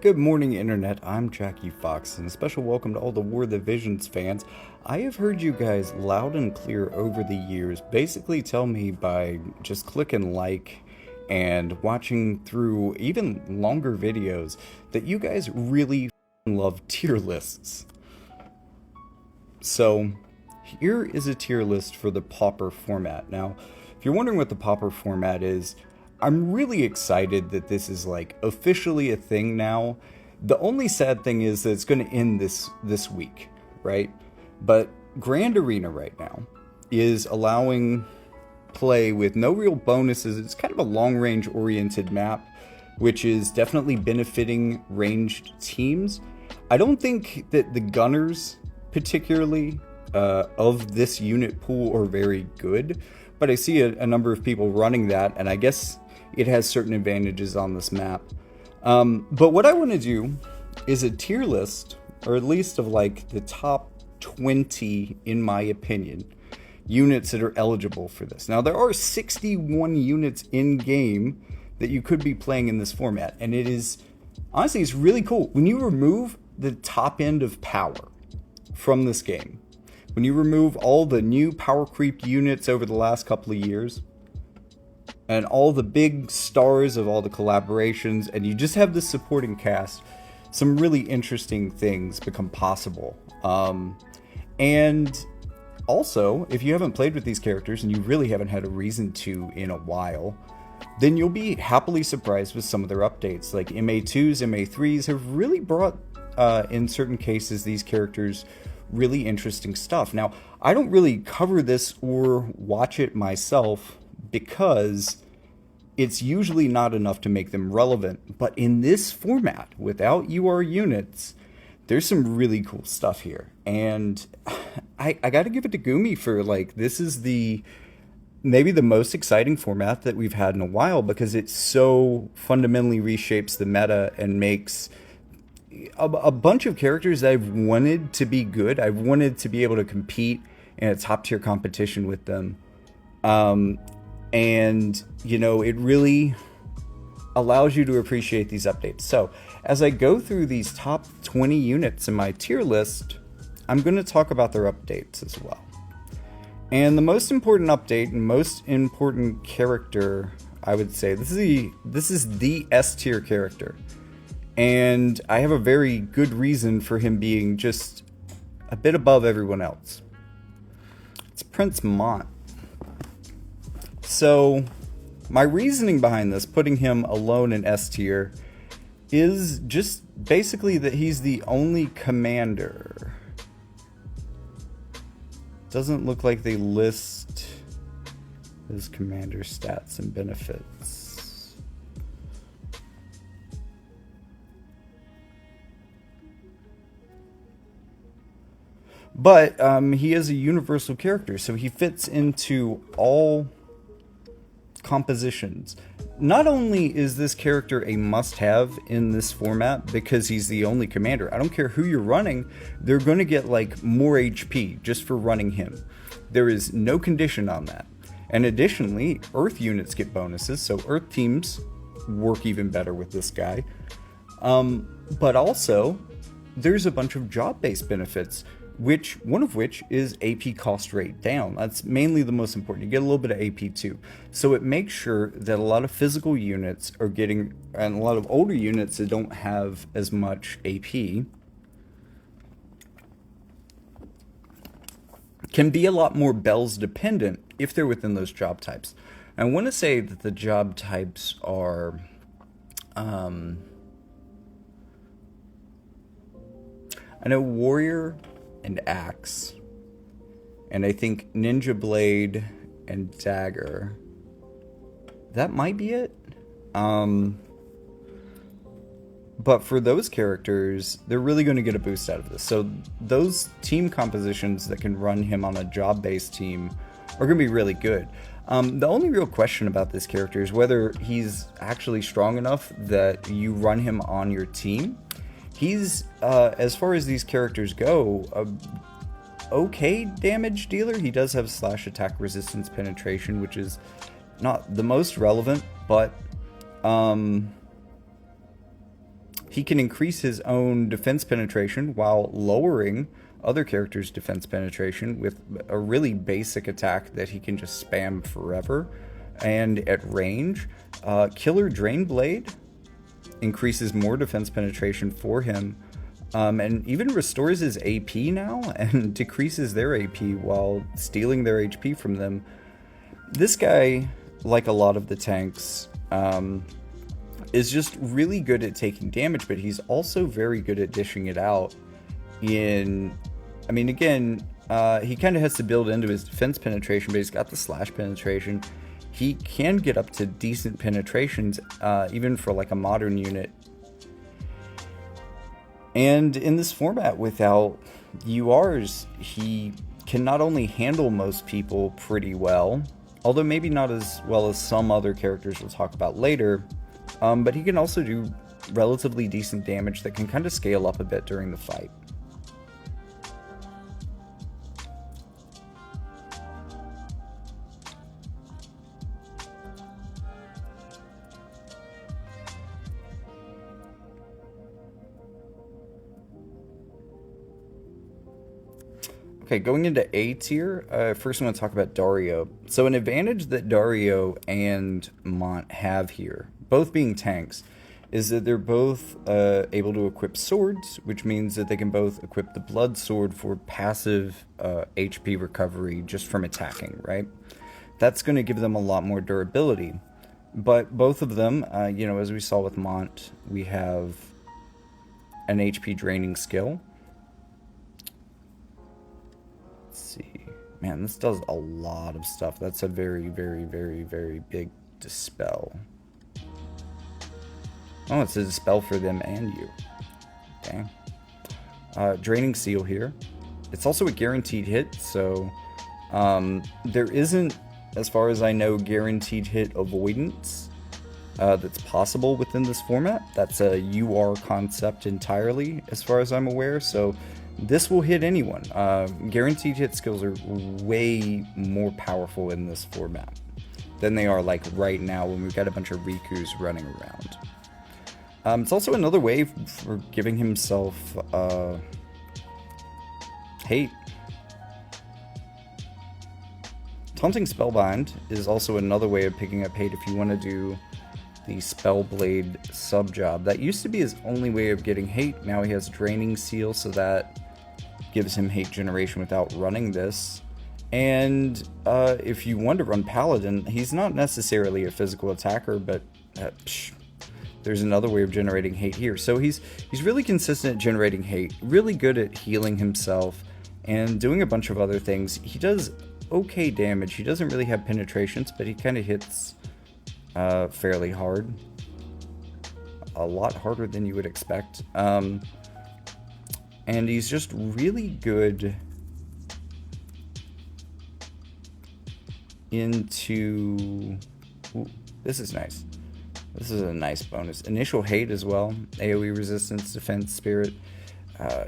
Good morning, Internet. I'm Jackie Fox, and a special welcome to all the War of the Visions fans. I have heard you guys loud and clear over the years basically tell me by just clicking like and watching through even longer videos that you guys really love tier lists. So, here is a tier list for the Pauper format. Now, if you're wondering what the Pauper format is, I'm really excited that this is like officially a thing now. The only sad thing is that it's going to end this week, right? But Grand Arena right now is allowing play with no real bonuses. It's kind of a long-range oriented map, which is definitely benefiting ranged teams. I don't think that the gunners particularly of this unit pool are very good, but I see a number of people running that, and I guess it has certain advantages on this map. But what I want to do is a tier list, or at least of like the top 20, in my opinion, units that are eligible for this. Now, there are 61 units in game that you could be playing in this format, and it is, honestly, it's really cool. When you remove the top end of power from this game, when you remove all the new power creep units over the last couple of years, and all the big stars of all the collaborations, and you just have the supporting cast, some really interesting things become possible. And also, if you haven't played with these characters, and you really haven't had a reason to in a while, then you'll be happily surprised with some of their updates. Like MA2s, MA3s have really brought, in certain cases, these characters really interesting stuff. Now, I don't really cover this or watch it myself, because it's usually not enough to make them relevant. But in this format, without UR units, there's some really cool stuff here. And I got to give it to Gumi for, like, this is maybe the most exciting format that we've had in a while, because it so fundamentally reshapes the meta and makes a bunch of characters that I've wanted to be good. I've wanted to be able to compete in a top tier competition with them. And, you know, it really allows you to appreciate these updates. So, as I go through these top 20 units in my tier list, I'm going to talk about their updates as well. And the most important update and most important character, I would say, this is the S tier character. And I have a very good reason for him being just a bit above everyone else. It's Prince Mont. So, my reasoning behind this, putting him alone in S tier, is just basically that he's the only commander. Doesn't look like they list his commander stats and benefits. But he is a universal character, so he fits into all compositions. Not only is this character a must-have in this format because he's the only commander, I don't care who you're running, they're going to get like more HP just for running him. There is no condition on that. And additionally, Earth units get bonuses, so Earth teams work even better with this guy. But also, there's a bunch of job-based benefits, one of which is AP cost rate down. That's mainly the most important. You get a little bit of AP too. So it makes sure that a lot of physical units are getting, and a lot of older units that don't have as much AP can be a lot more bells dependent if they're within those job types. I want to say that the job types are I know Warrior and Axe, and I think Ninja Blade and Dagger. That might be it. But for those characters, they're really going to get a boost out of this. So those team compositions that can run him on a job-based team are going to be really good. The only real question about this character is whether he's actually strong enough that you run him on your team. He's, as far as these characters go, a okay damage dealer. He does have slash attack resistance penetration, which is not the most relevant, but he can increase his own defense penetration while lowering other characters' defense penetration with a really basic attack that he can just spam forever. And at range, Killer Drain Blade increases more defense penetration for him, and even restores his AP now and decreases their AP while stealing their HP from them. This guy, like a lot of the tanks, is just really good at taking damage, but he's also very good at dishing it out in... I mean, again, he kind of has to build into his defense penetration, but he's got the slash penetration. He can get up to decent penetrations, even for like a modern unit. And in this format, without URs, he can not only handle most people pretty well, although maybe not as well as some other characters we'll talk about later, but he can also do relatively decent damage that can kind of scale up a bit during the fight. Okay, going into A tier, first I want to talk about Dario. So an advantage that Dario and Mont have here, both being tanks, is that they're both able to equip swords, which means that they can both equip the Blood Sword for passive HP recovery just from attacking, right? That's going to give them a lot more durability. But both of them, as we saw with Mont, we have an HP draining skill. See, man, this does a lot of stuff. That's a very, very, very, very big dispel. Oh, it's a dispel for them and you. Okay. Draining Seal here. It's also a guaranteed hit, so there isn't, as far as I know, guaranteed hit avoidance that's possible within this format. That's a UR concept entirely, as far as I'm aware, so this will hit anyone. Guaranteed hit skills are way more powerful in this format than they are like right now when we've got a bunch of Rikus running around. It's also another way for giving himself hate. Taunting Spellbind is also another way of picking up hate if you want to do the Spellblade sub-job. That used to be his only way of getting hate. Now he has Draining Seal, so that gives him hate generation without running this. And if you want to run Paladin, he's not necessarily a physical attacker, but there's another way of generating hate here. So he's really consistent at generating hate, really good at healing himself, and doing a bunch of other things. He does okay damage. He doesn't really have penetrations, but he kind of hits fairly hard. A lot harder than you would expect. And he's just really good into... Ooh, this is nice. This is a nice bonus. Initial hate as well. AoE resistance, defense, spirit,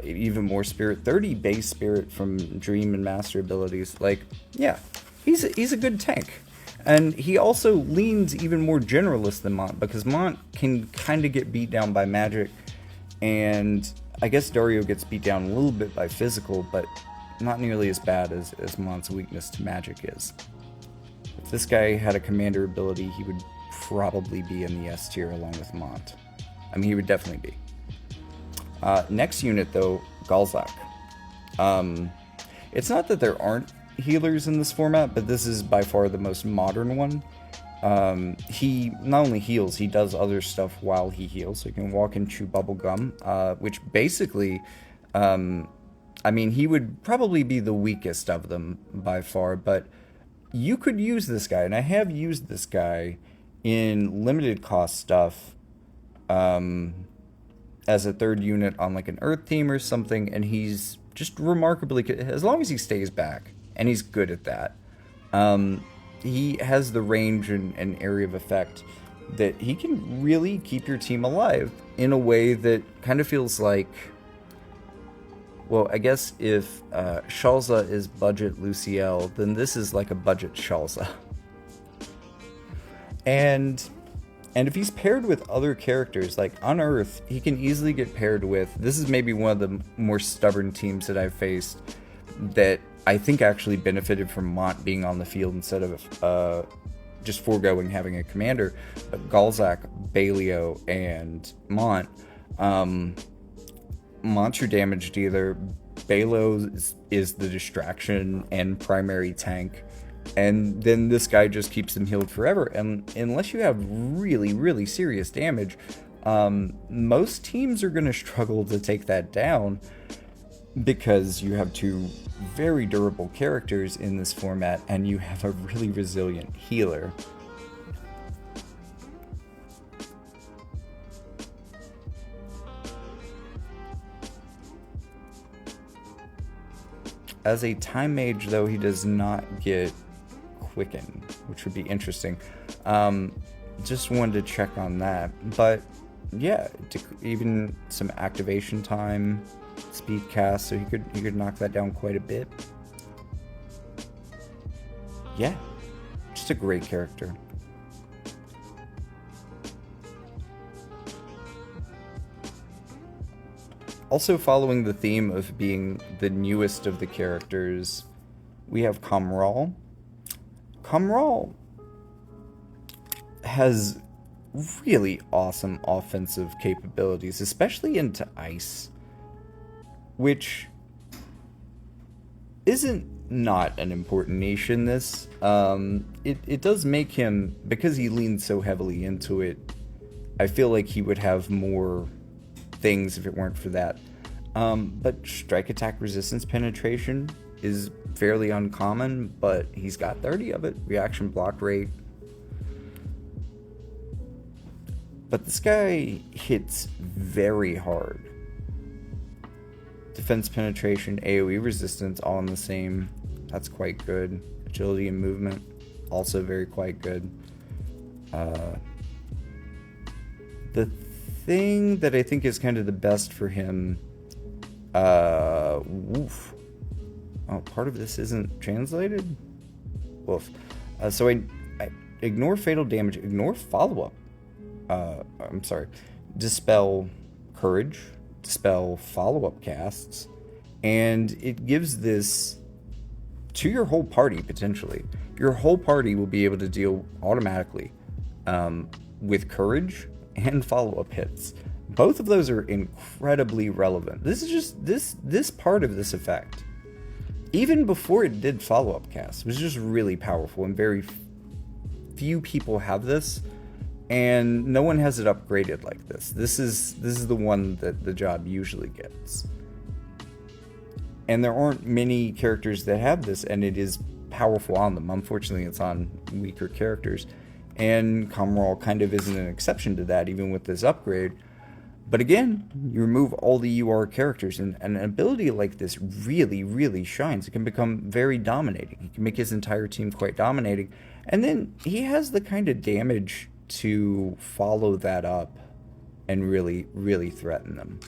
even more spirit. 30 base spirit from dream and master abilities. Like, yeah, he's a good tank. And he also leans even more generalist than Mont, because Mont can kind of get beat down by magic, and I guess Dario gets beat down a little bit by physical, but not nearly as bad as Mont's weakness to magic is. If this guy had a commander ability, he would probably be in the S tier along with Mont. I mean, he would definitely be. Next unit, though, Galzak. It's not that there aren't healers in this format, but this is by far the most modern one. He not only heals, he does other stuff while he heals. So he can walk and chew bubble gum, which basically, I mean, he would probably be the weakest of them by far, but you could use this guy, and I have used this guy in limited cost stuff as a third unit on like an Earth team or something, and he's just remarkably good, as long as he stays back, and he's good at that. He has the range and area of effect that he can really keep your team alive in a way that kind of feels like, well, I guess if Shalza is budget Luciel, then this is like a budget Shalza. And And if he's paired with other characters, like on Earth, he can easily get paired with, this is maybe one of the more stubborn teams that I've faced that I think actually benefited from Mont being on the field instead of just foregoing having a commander. But Galzak, Baleo, and Mont. Mont's your damage dealer. Baleo is the distraction and primary tank. And then this guy just keeps them healed forever. And unless you have really, really serious damage, most teams are going to struggle to take that down because you have two very durable characters in this format and you have a really resilient healer. As a time mage, though, he does not get Quicken, which would be interesting. Just wanted to check on that. But yeah, even some activation time, speed cast, so he could knock that down quite a bit. Yeah, just a great character. Also following the theme of being the newest of the characters, we have Kamral. Kamral has really awesome offensive capabilities, especially into ice, which isn't not an important niche in this. It does make him, because he leans so heavily into it, I feel like he would have more things if it weren't for that. But strike attack resistance penetration is fairly uncommon, but he's got 30 of it. Reaction block rate. But this guy hits very hard. Defense penetration, AoE resistance, all in the same. That's quite good. Agility and movement, also very quite good. The thing that I think is kind of the best for him, woof. Oh, part of this isn't translated? Woof. So I ignore fatal damage, ignore follow-up. I'm sorry. Dispel courage, dispel follow-up casts, and it gives this to your whole party, potentially. Your whole party will be able to deal automatically with courage and follow-up hits. Both of those are incredibly relevant. This is just this part of this effect, even before it did follow-up casts, was just really powerful, and very few people have this, and no one has it upgraded like this. This is the one that the job usually gets. And there aren't many characters that have this, and it is powerful on them. Unfortunately, it's on weaker characters. And Kamral kind of isn't an exception to that, even with this upgrade. But again, you remove all the UR characters, and an ability like this really, really shines. It can become very dominating. He can make his entire team quite dominating. And then he has the kind of damage to follow that up and really, really threaten them.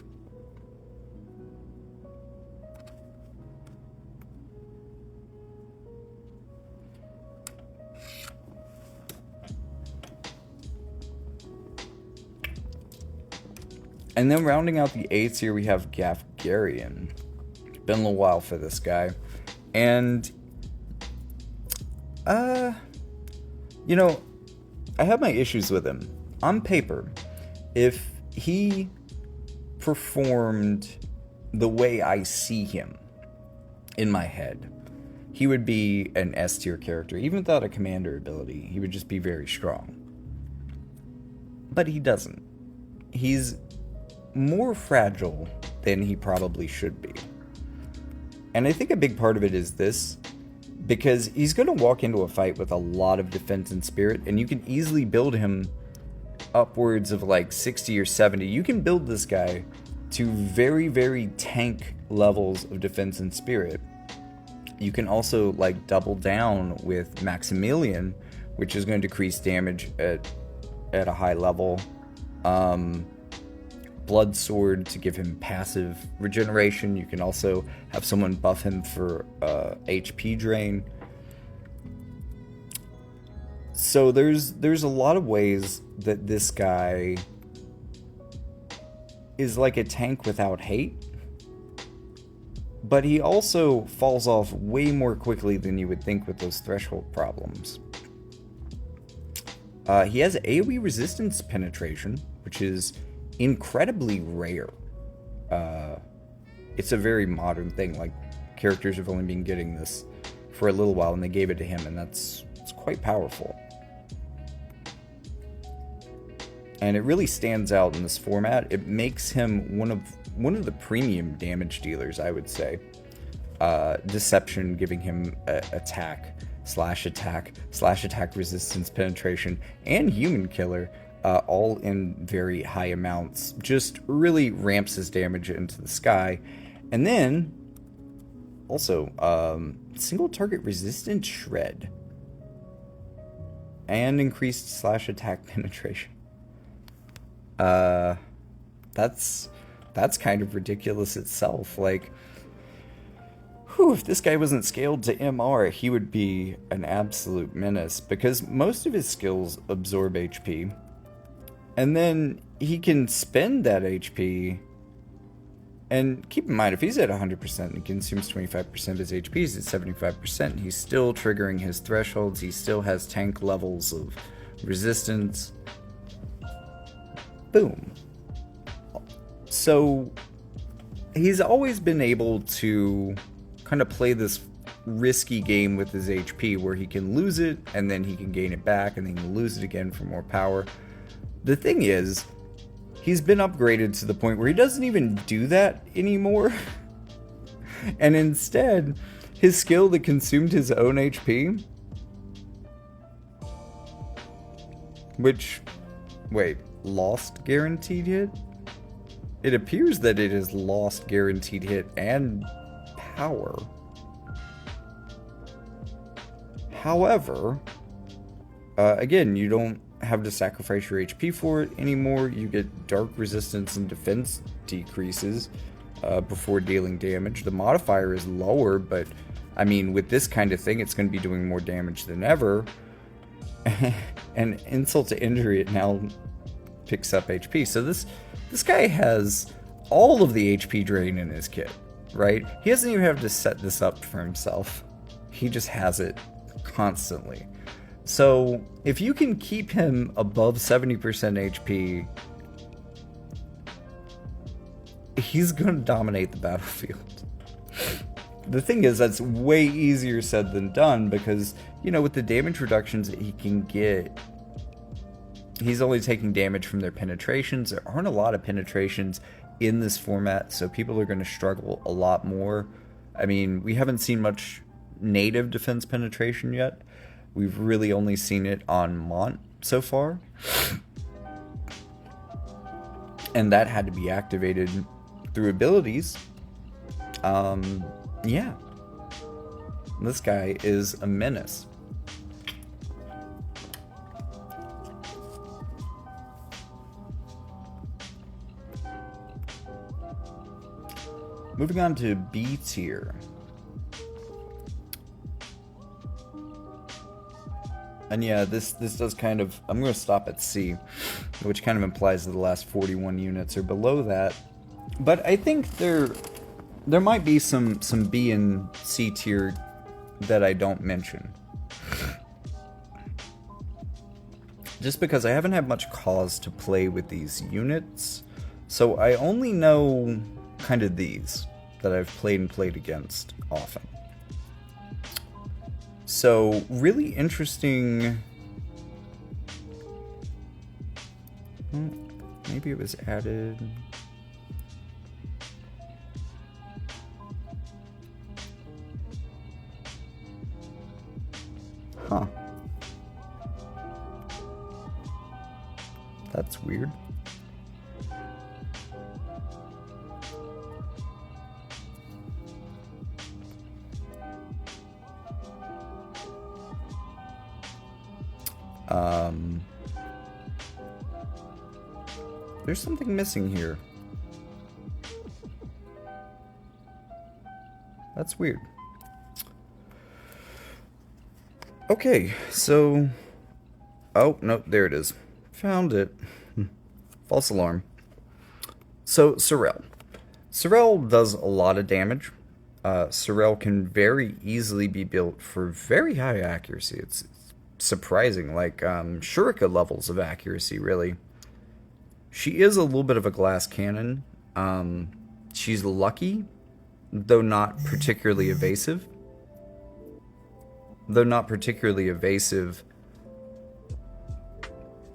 And then rounding out the 8s here, we have Gafgarian. It's been a little while for this guy. And, you know, I have my issues with him. On paper, if he performed the way I see him in my head, he would be an S tier character. Even without a commander ability, he would just be very strong. But he doesn't. He's more fragile than he probably should be. And I think a big part of it is this, because he's going to walk into a fight with a lot of defense and spirit, and you can easily build him upwards of like 60 or 70. You can build this guy to very, very tank levels of defense and spirit. You can also like double down with Maximilian, which is going to decrease damage at a high level. Blood Sword to give him passive regeneration. You can also have someone buff him for HP drain. So there's a lot of ways that this guy is like a tank without hate, but he also falls off way more quickly than you would think with those threshold problems. He has AoE resistance penetration, which is incredibly rare. It's a very modern thing. Like, characters have only been getting this for a little while, and they gave it to him, and it's quite powerful. And it really stands out in this format. It makes him one of the premium damage dealers, I would say. Deception giving him attack, slash attack resistance penetration, and human killer, all in very high amounts. Just really ramps his damage into the sky. And then, also, single target resistance shred. And increased slash attack penetration. That's kind of ridiculous itself. Like, if this guy wasn't scaled to MR, he would be an absolute menace, because most of his skills absorb HP, and then he can spend that HP. And keep in mind, if he's at 100% and he consumes 25% of his HP, he's at 75%. He's still triggering his thresholds. He still has tank levels of resistance. Boom. So he's always been able to kind of play this risky game with his HP, where he can lose it and then he can gain it back and then he can lose it again for more power. The thing is, he's been upgraded to the point where he doesn't even do that anymore. And instead, his skill that consumed his own HP, which, wait, lost guaranteed hit? It appears that it has lost guaranteed hit and power. However, again, you don't have to sacrifice your HP for it anymore. You get dark resistance and defense decreases before dealing damage. The modifier is lower, but I mean, with this kind of thing, it's going to be doing more damage than ever. And insult to injury, it now picks up HP. So this guy has all of the HP drain in his kit, right? He doesn't even have to set this up for himself. He just has it constantly. So if you can keep him above 70% HP, he's going to dominate the battlefield. The thing is, that's way easier said than done, because, you know, with the damage reductions that he can get, he's only taking damage from their penetrations. There aren't a lot of penetrations in this format, so people are going to struggle a lot more. I mean, we haven't seen much native defense penetration yet. We've really only seen it on Mont so far. And that had to be activated through abilities. Yeah. This guy is a menace. Moving on to B tier. And yeah, this does kind of... I'm going to stop at C, which kind of implies that the last 41 units are below that. But I think there might be some B and C tier that I don't mention. Just because I haven't had much cause to play with these units. So I only know kind of these that I've played against often. So, really interesting... Maybe it was added... Huh. That's weird. There's something missing here. That's weird. Okay, so Oh, no, there it is. Found it. False alarm. So, Sorrel. Sorrel does a lot of damage. Sorrel can very easily be built for very high accuracy. It's surprising, like Shuriken levels of accuracy, really. She is a little bit of a glass cannon. She's lucky, though not particularly evasive.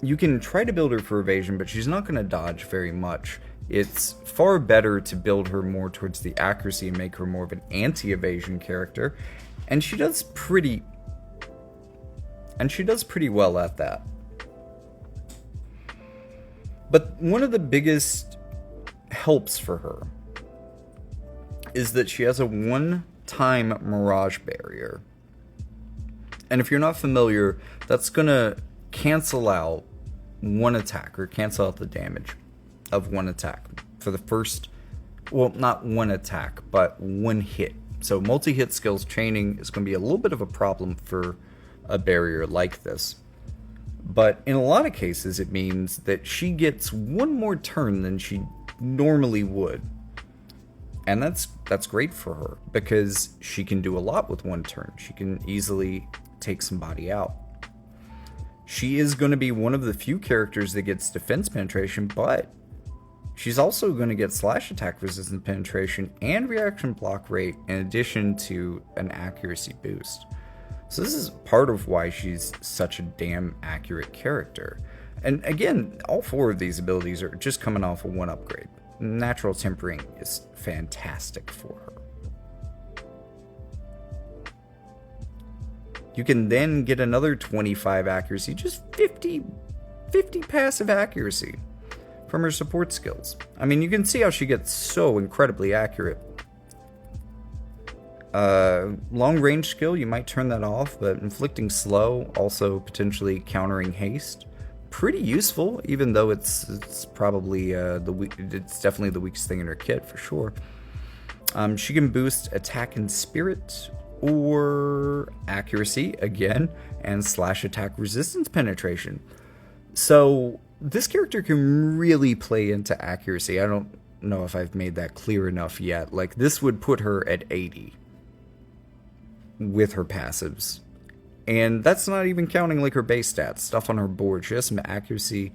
You can try to build her for evasion, but she's not going to dodge very much. It's far better to build her more towards the accuracy and make her more of an anti-evasion character, and she does pretty well at that. But one of the biggest helps for her is that she has a one-time Mirage Barrier. And if you're not familiar, that's going to cancel out one attack, or cancel out the damage of one attack for the first, well, not one attack, but one hit. So multi-hit skills chaining is going to be a little bit of a problem for a barrier like this. But in a lot of cases, it means that she gets one more turn than she normally would. And that's great for her, because she can do a lot with one turn. She can easily take somebody out. She is going to be one of the few characters that gets defense penetration, but she's also going to get slash attack resistance penetration and reaction block rate, in addition to an accuracy boost. So this is part of why she's such a damn accurate character. And again, all four of these abilities are just coming off of one upgrade. Natural Tempering is fantastic for her. You can then get another 25 accuracy, just 50 passive accuracy from her support skills. I mean, you can see how she gets so incredibly accurate. Long range skill, you might turn that off, but inflicting slow, also potentially countering haste, pretty useful, even though it's probably it's definitely the weakest thing in her kit for sure. She can boost attack and spirit, or accuracy again, and slash attack resistance penetration. So this character can really play into accuracy. I don't know if I've made that clear enough yet. Like, this would put her at 80 with her passives. And that's not even counting like her base stats, stuff on her board. She has some accuracy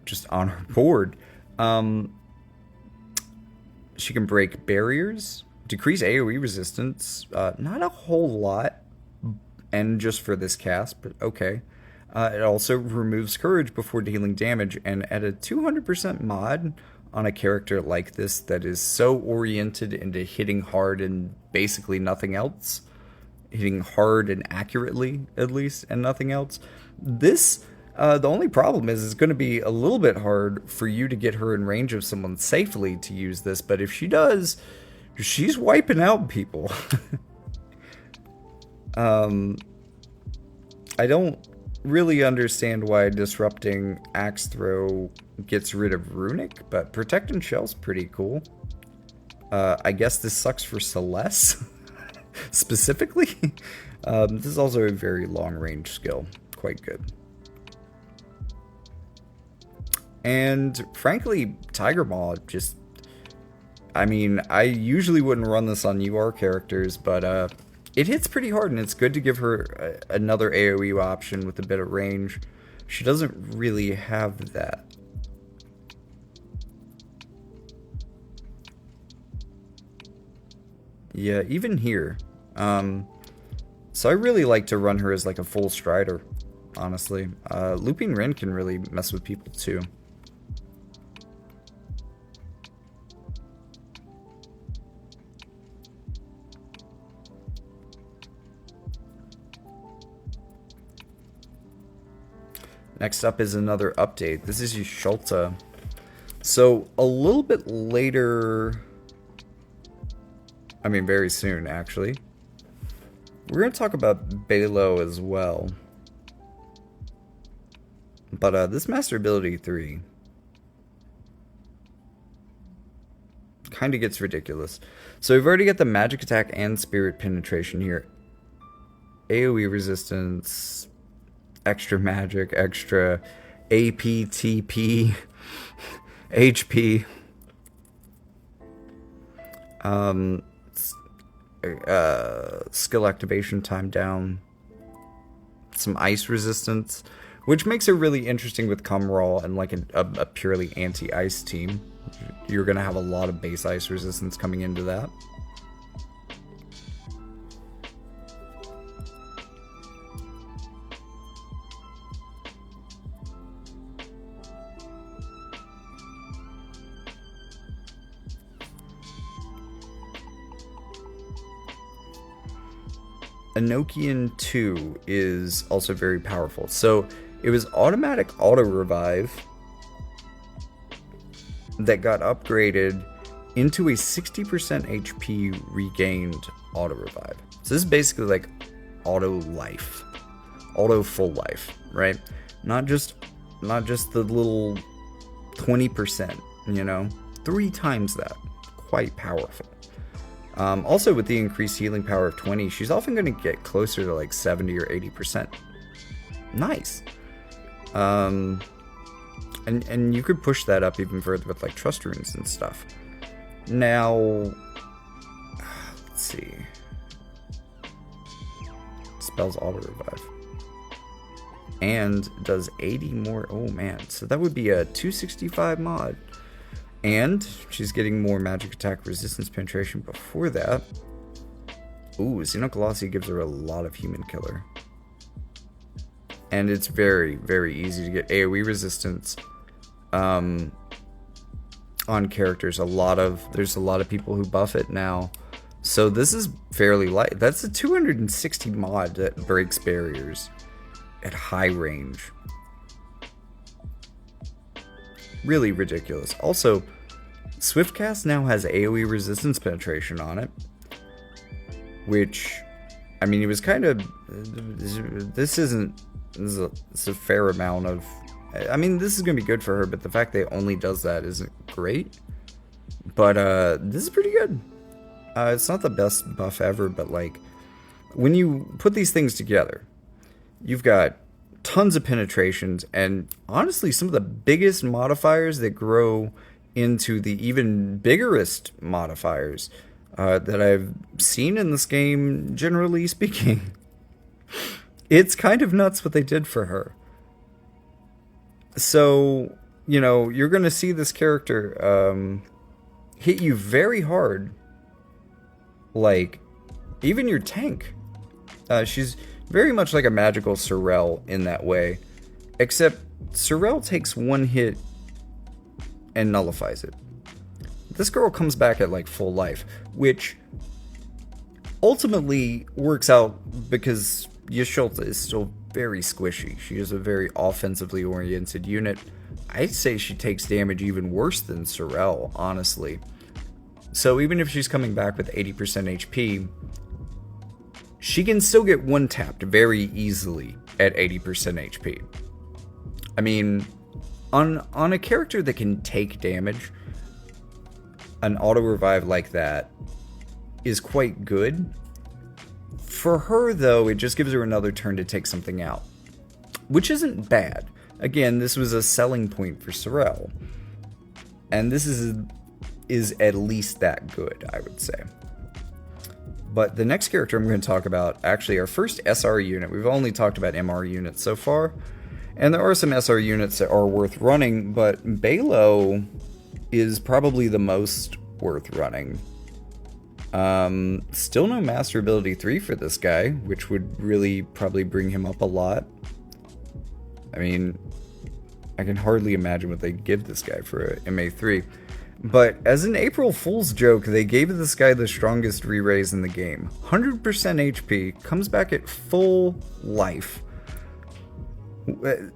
just on her board. She can break barriers, decrease AoE resistance, not a whole lot, and just for this cast, but okay. It also removes courage before dealing damage, and at a 200% mod on a character like this that is so oriented into hitting hard and basically nothing else, hitting hard and accurately at least, and nothing else, this, the only problem is it's going to be a little bit hard for you to get her in range of someone safely to use this, but if she does, she's wiping out people. I don't really understand why disrupting Axe Throw gets rid of Runic, but Protect and Shell's pretty cool. I guess this sucks for Celeste, specifically. This is also a very long range skill. Quite good. And frankly, Tiger Maw just... I mean, I usually wouldn't run this on UR characters, but it hits pretty hard, and it's good to give her another AoE option with a bit of range. She doesn't really have that. Yeah, even here. So I really like to run her as like a full strider, honestly. Looping Ren can really mess with people too. Next up is another update. This is Yushalta. So a little bit later, I mean very soon actually, we're going to talk about Balo as well. But this Master Ability 3 kind of gets ridiculous. So we've already got the magic attack and spirit penetration here. AoE resistance, extra magic, extra AP, TP, HP. Skill activation time down. Some ice resistance, which makes it really interesting with Comraw and like a purely anti-ice team. You're going to have a lot of base ice resistance coming into that. Enochian 2 is also very powerful. So it was automatic auto revive that got upgraded into a 60% HP regained auto revive. So this is basically like auto life, auto full life, right? Not just the little 20%, you know, 3 times that. Quite powerful. Also, with the increased healing power of 20, she's often going to get closer to like 70 or 80%. Nice. And you could push that up even further with like trust runes and stuff. Now, let's see. Spells auto revive. And does 80 more. Oh man, so that would be a 265 mod. And she's getting more magic attack resistance penetration before that. Ooh, Xenocolossi gives her a lot of human killer. And it's very, very easy to get AoE resistance on characters. There's a lot of people who buff it now. So this is fairly light. That's a 260 mod that breaks barriers at high range. Really ridiculous. Also, Swiftcast now has AoE resistance penetration on it, which, I mean, it was kind of, this is a fair amount of, I mean, this is going to be good for her, but the fact that it only does that isn't great. But this is pretty good. It's not the best buff ever, but like, when you put these things together, you've got tons of penetrations, and honestly some of the biggest modifiers that grow into the even biggerest modifiers that I've seen in this game, generally speaking. It's kind of nuts what they did for her. So, you know, you're going to see this character hit you very hard. Like, even your tank. She's very much like a magical Sorrel in that way, except Sorrel takes one hit and nullifies it. This girl comes back at like full life, which ultimately works out because Yasholta is still very squishy. She is a very offensively oriented unit. I'd say she takes damage even worse than Sorrel, honestly. So even if she's coming back with 80% HP, she can still get one-tapped very easily at 80% HP. I mean, on a character that can take damage, an auto-revive like that is quite good. For her, though, it just gives her another turn to take something out, which isn't bad. Again, this was a selling point for Sorrel, and this is at least that good, I would say. But the next character I'm going to talk about, actually our first SR unit. We've only talked about MR units so far, and there are some SR units that are worth running, but Balo is probably the most worth running. Still no Master Ability 3 for this guy, which would really probably bring him up a lot. I mean, I can hardly imagine what they give this guy for a MA3. But as an April Fool's joke, they gave this guy the strongest re-raise in the game. 100% HP, comes back at full life.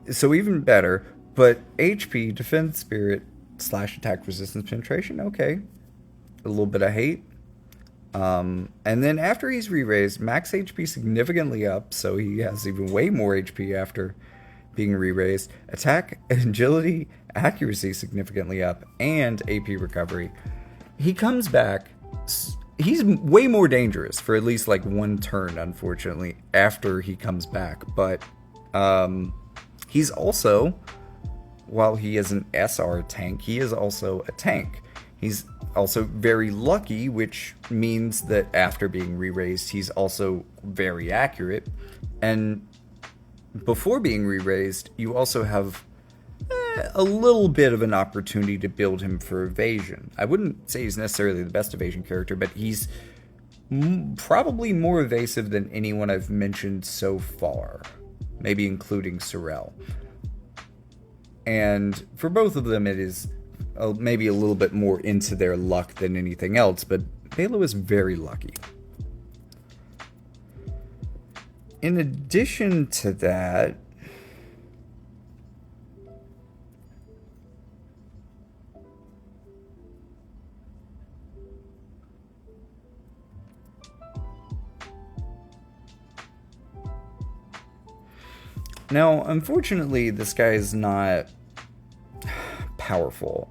So even better, but HP, Defense Spirit, / attack resistance penetration, okay. A little bit of hate. And then after he's re-raised, max HP significantly up, so he has even way more HP after being re-raised. Attack, agility, accuracy significantly up, and AP recovery. He comes back. He's way more dangerous for at least like one turn, unfortunately, after he comes back. But He's also, while he is an SR tank, he is also a tank. He's also very lucky, which means that after being re-raised, he's also very accurate. And before being re-raised, you also have a little bit of an opportunity to build him for evasion. I wouldn't say he's necessarily the best evasion character, but he's probably more evasive than anyone I've mentioned so far, maybe including Sorrel. And for both of them, it is maybe a little bit more into their luck than anything else, but Balo is very lucky. In addition to that, now, unfortunately, this guy is not powerful.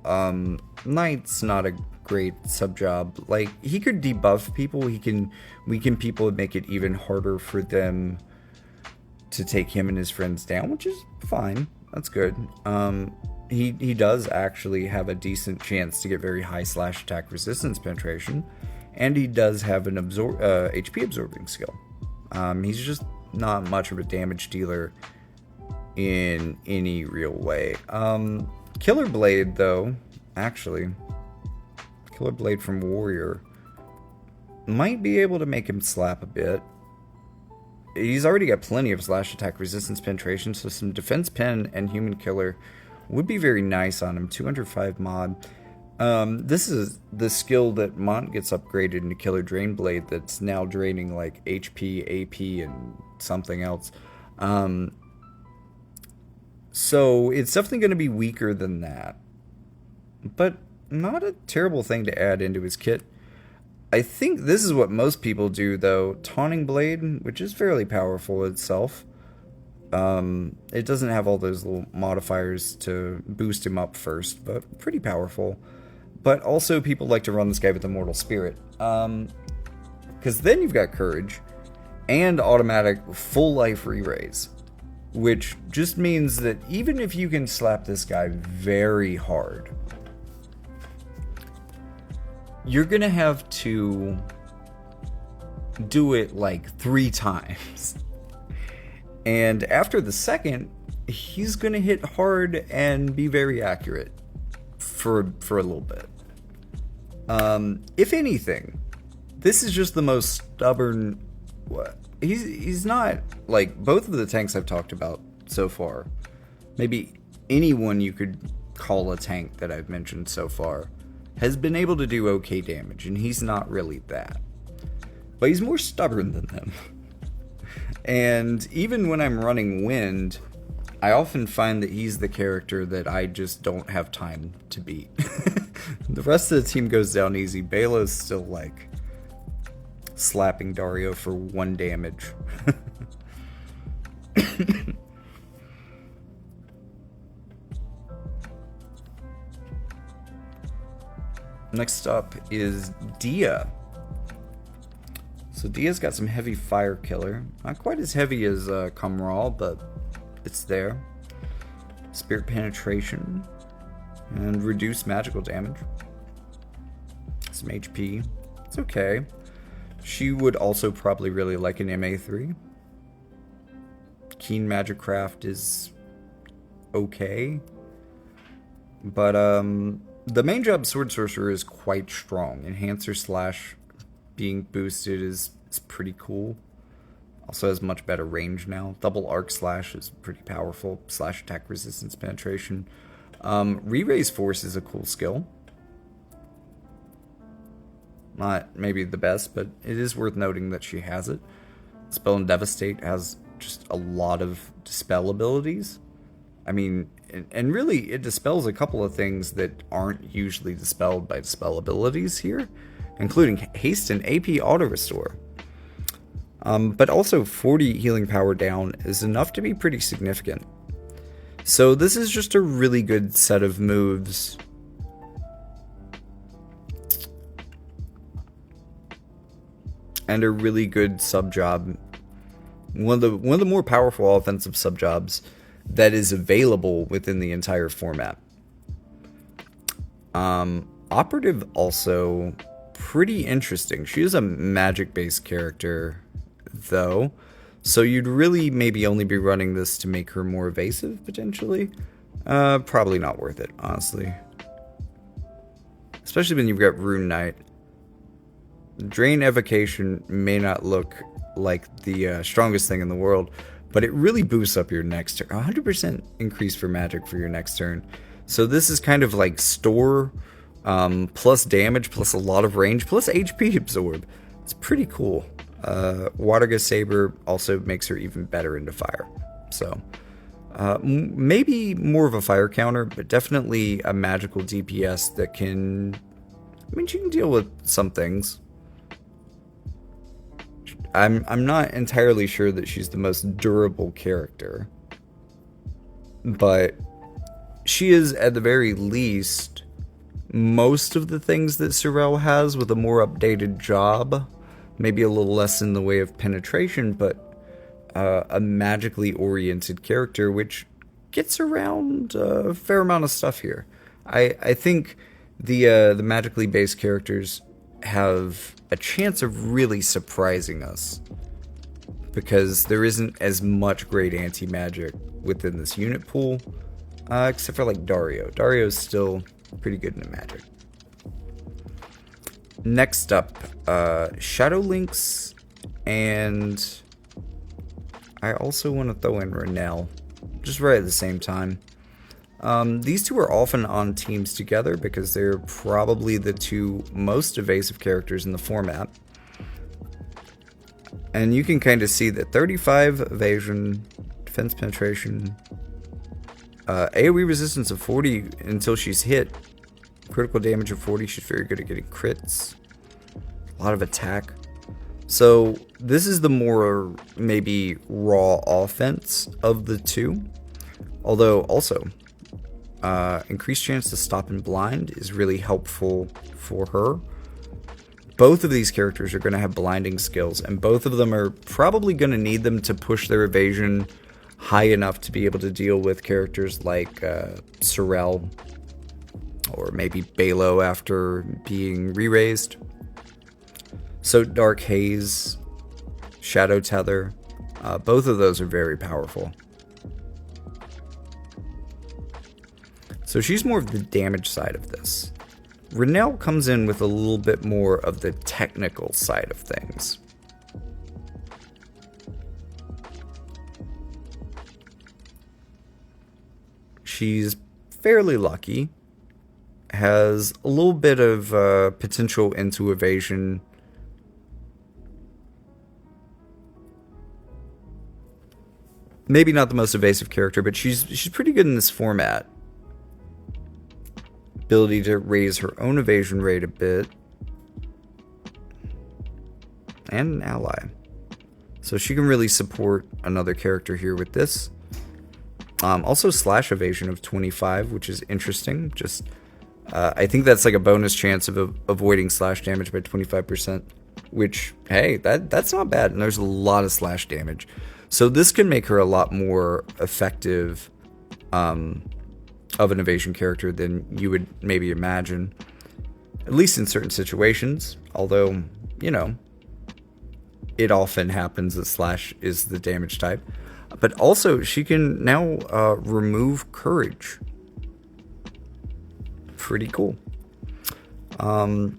Knight's not a great sub-job. Like, he could debuff people, he can weaken people and make it even harder for them to take him and his friends down, which is fine. That's good. He does actually have a decent chance to get very high slash attack resistance penetration, and he does have an HP absorbing skill. He's just not much of a damage dealer in any real way. Killer Blade, though, actually, Killer Blade from Warrior might be able to make him slap a bit. He's already got plenty of slash attack resistance penetration, so some defense pen and human killer would be very nice on him. 205 mod. This is the skill that Mont gets upgraded into Killer Drain Blade that's now draining like HP, AP, and something else. So it's definitely going to be weaker than that. But not a terrible thing to add into his kit. I think this is what most people do, though. Taunting Blade, which is fairly powerful itself. It doesn't have all those little modifiers to boost him up first, but pretty powerful. But also people like to run this guy with Immortal Spirit. Because then you've got Courage and automatic full life re-raise. Which just means that even if you can slap this guy very hard, you're gonna have to do it like 3 times. And after the second, he's gonna hit hard and be very accurate for a little bit. If anything, this is just the most stubborn. He's not like both of the tanks I've talked about so far. Maybe anyone you could call a tank that I've mentioned so far has been able to do okay damage, and he's not really that. But he's more stubborn than them. And even when I'm running Wind, I often find that he's the character that I just don't have time to beat. The rest of the team goes down easy. Balo's still like slapping Dario for 1 damage. Next up is Dia. So Dia's got some heavy fire killer. Not quite as heavy as Kamral, but it's there. Spirit penetration. And reduced magical damage. Some HP. It's okay. She would also probably really like an MA3. Keen Magicraft is okay. But the main job Sword Sorcerer is quite strong. Enhancer slash being boosted is pretty cool. Also has much better range now. Double Arc Slash is pretty powerful. Slash attack resistance penetration. Re-Raise Force is a cool skill. Not maybe the best, but it is worth noting that she has it. Spell and Devastate has just a lot of dispel abilities. I mean, and really it dispels a couple of things that aren't usually dispelled by dispel abilities here, including haste and AP auto restore. But also 40 healing power down is enough to be pretty significant. So this is just a really good set of moves. And a really good sub job one of the more powerful offensive subjobs that is available within the entire format. Operative also pretty interesting. She is a magic-based character, though, so you'd really maybe only be running this to make her more evasive, potentially. Probably not worth it, honestly. Especially when you've got Rune Knight. Drain Evocation may not look like the strongest thing in the world, but it really boosts up your next turn. 100% increase for magic for your next turn. So this is kind of like store, plus damage, plus a lot of range, plus HP absorb. It's pretty cool. Waterga Saber also makes her even better into fire. So maybe more of a fire counter, but definitely a magical DPS that can... I mean, she can deal with some things. I'm not entirely sure that she's the most durable character, but she is, at the very least, most of the things that Sorel has with a more updated job. Maybe a little less in the way of penetration, but a magically oriented character, which gets around a fair amount of stuff here. I think the magically based characters have a chance of really surprising us, because there isn't as much great anti-magic within this unit pool, except for like Dario. Dario's still pretty good in the magic. Next up, Shadow Lynx, and I also want to throw in Renelle, just right at the same time. These two are often on teams together because they're probably the two most evasive characters in the format. And you can kind of see that 35 evasion, defense penetration, AoE resistance of 40 until she's hit, critical damage of 40, she's very good at getting crits, a lot of attack. So this is the more maybe raw offense of the two, although also increased chance to stop and blind is really helpful for her. Both of these characters are going to have blinding skills, and both of them are probably going to need them to push their evasion high enough to be able to deal with characters like Sorel, or maybe Balo after being re-raised. So Dark Haze, Shadow Tether, both of those are very powerful. So she's more of the damage side of this. Renelle comes in with a little bit more of the technical side of things. She's fairly lucky, has a little bit of potential into evasion. Maybe not the most evasive character, but she's pretty good in this format. Ability to raise her own evasion rate a bit, and an ally, so she can really support another character here with this. Also slash evasion of 25, which is interesting. Just I think that's like a bonus chance of avoiding slash damage by 25%, which, hey, that's not bad, and there's a lot of slash damage, so this can make her a lot more effective of an evasion character than you would maybe imagine, at least in certain situations, although, you know, it often happens that slash is the damage type. But also, she can now remove courage. Pretty cool. I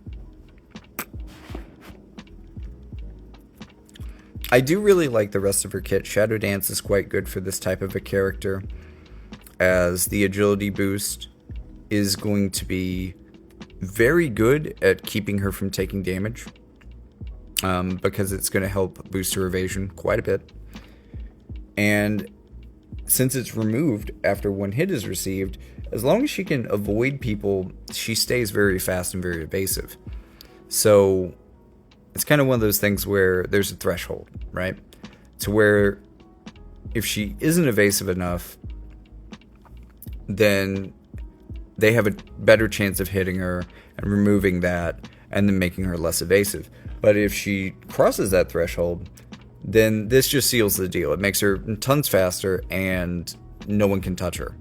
do really like the rest of her kit. Shadow Dance is quite good for this type of a character, as the agility boost is going to be very good at keeping her from taking damage, because it's going to help boost her evasion quite a bit. And since it's removed after one hit is received, as long as she can avoid people, she stays very fast and very evasive. So it's kind of one of those things where there's a threshold, right? To where if she isn't evasive enough, then they have a better chance of hitting her and removing that and then making her less evasive. But if she crosses that threshold, then this just seals the deal. It makes her tons faster, and no one can touch her.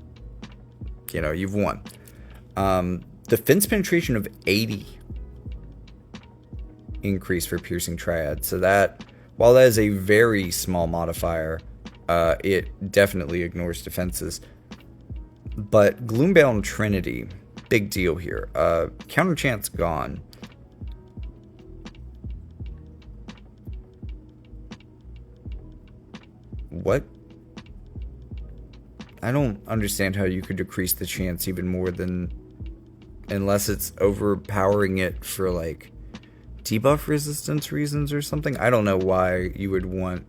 You know, you've won. Defense penetration of 80 increase for piercing triad. So that, while that is a very small modifier, it definitely ignores defenses. But Gloombound Trinity, big deal here. Counter chance gone. What? I don't understand how you could decrease the chance even more than, unless it's overpowering it for like debuff resistance reasons or something. I don't know why you would want.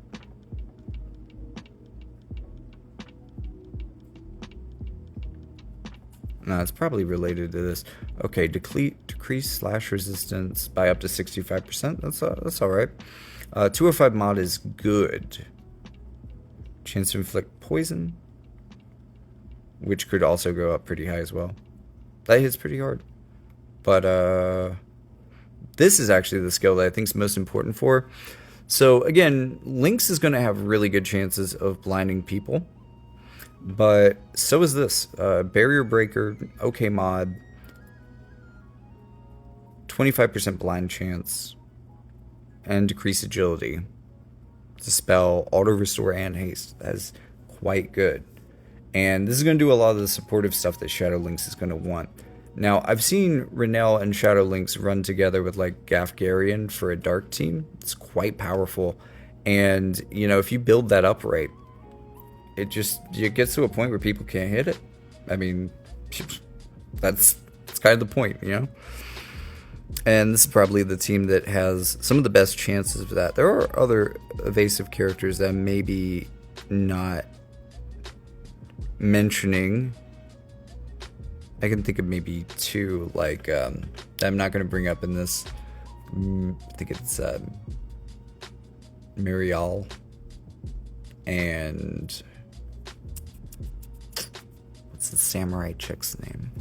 No, it's probably related to this. Okay, decrease slash resistance by up to 65%. That's all right. 205 mod is good. Chance to inflict poison, which could also go up pretty high as well. That hits pretty hard. But this is actually the skill that I think is most important for. So again, Lynx is going to have really good chances of blinding people. But so is this. Barrier Breaker, okay mod. 25% blind chance. And decrease agility. To spell auto restore and haste. That is quite good. And this is going to do a lot of the supportive stuff that Shadow Lynx is going to want. Now, I've seen Renelle and Shadow Lynx run together with like Gafgarian for a dark team. It's quite powerful. And, you know, if you build that up right, it gets to a point where people can't hit it. I mean, that's kind of the point, you know? And this is probably the team that has some of the best chances of that. There are other evasive characters that maybe not mentioning. I can think of maybe two, like, that I'm not going to bring up in this. I think it's Marial and what's the samurai chick's name?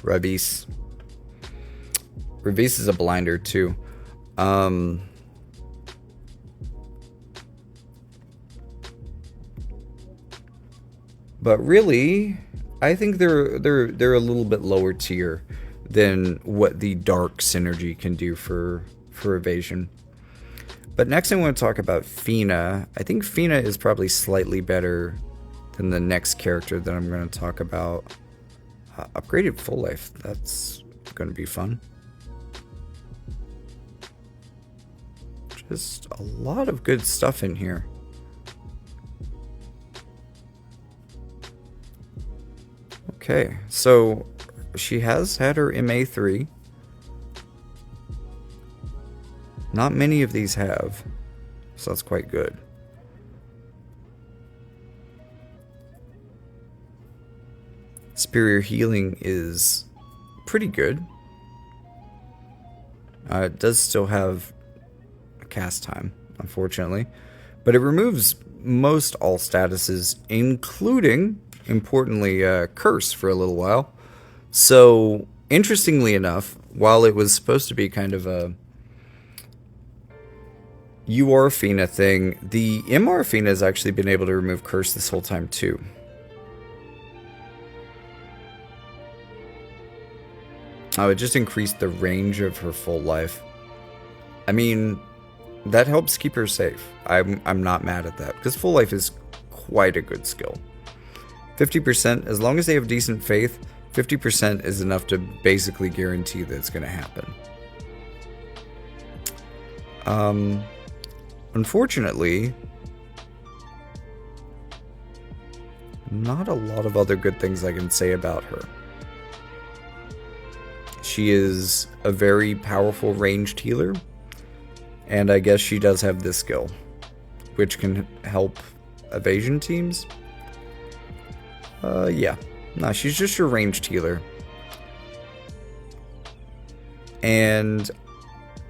Ravis. Ravis is a blinder too. But really, I think they're a little bit lower tier than what the dark synergy can do for evasion. But next I want to talk about Fina. I think Fina is probably slightly better than the next character that I'm going to talk about. Upgraded full life. That's going to be fun. Just a lot of good stuff in here. Okay, so she has had her MA3. Not many of these have, so that's quite good. Superior healing is pretty good. It does still have a cast time, unfortunately, but it removes most all statuses, including, importantly, Curse for a little while. So, interestingly enough, while it was supposed to be kind of a UR Fina thing, the MR Fina has actually been able to remove Curse this whole time too. It just increased the range of her full life. I mean, that helps keep her safe. I'm not mad at that, because full life is quite a good skill. 50%, as long as they have decent faith, 50% is enough to basically guarantee that it's going to happen. Unfortunately, not a lot of other good things I can say about her. She is a very powerful ranged healer, and I guess she does have this skill, which can help evasion teams. Yeah. No, she's just your ranged healer. And,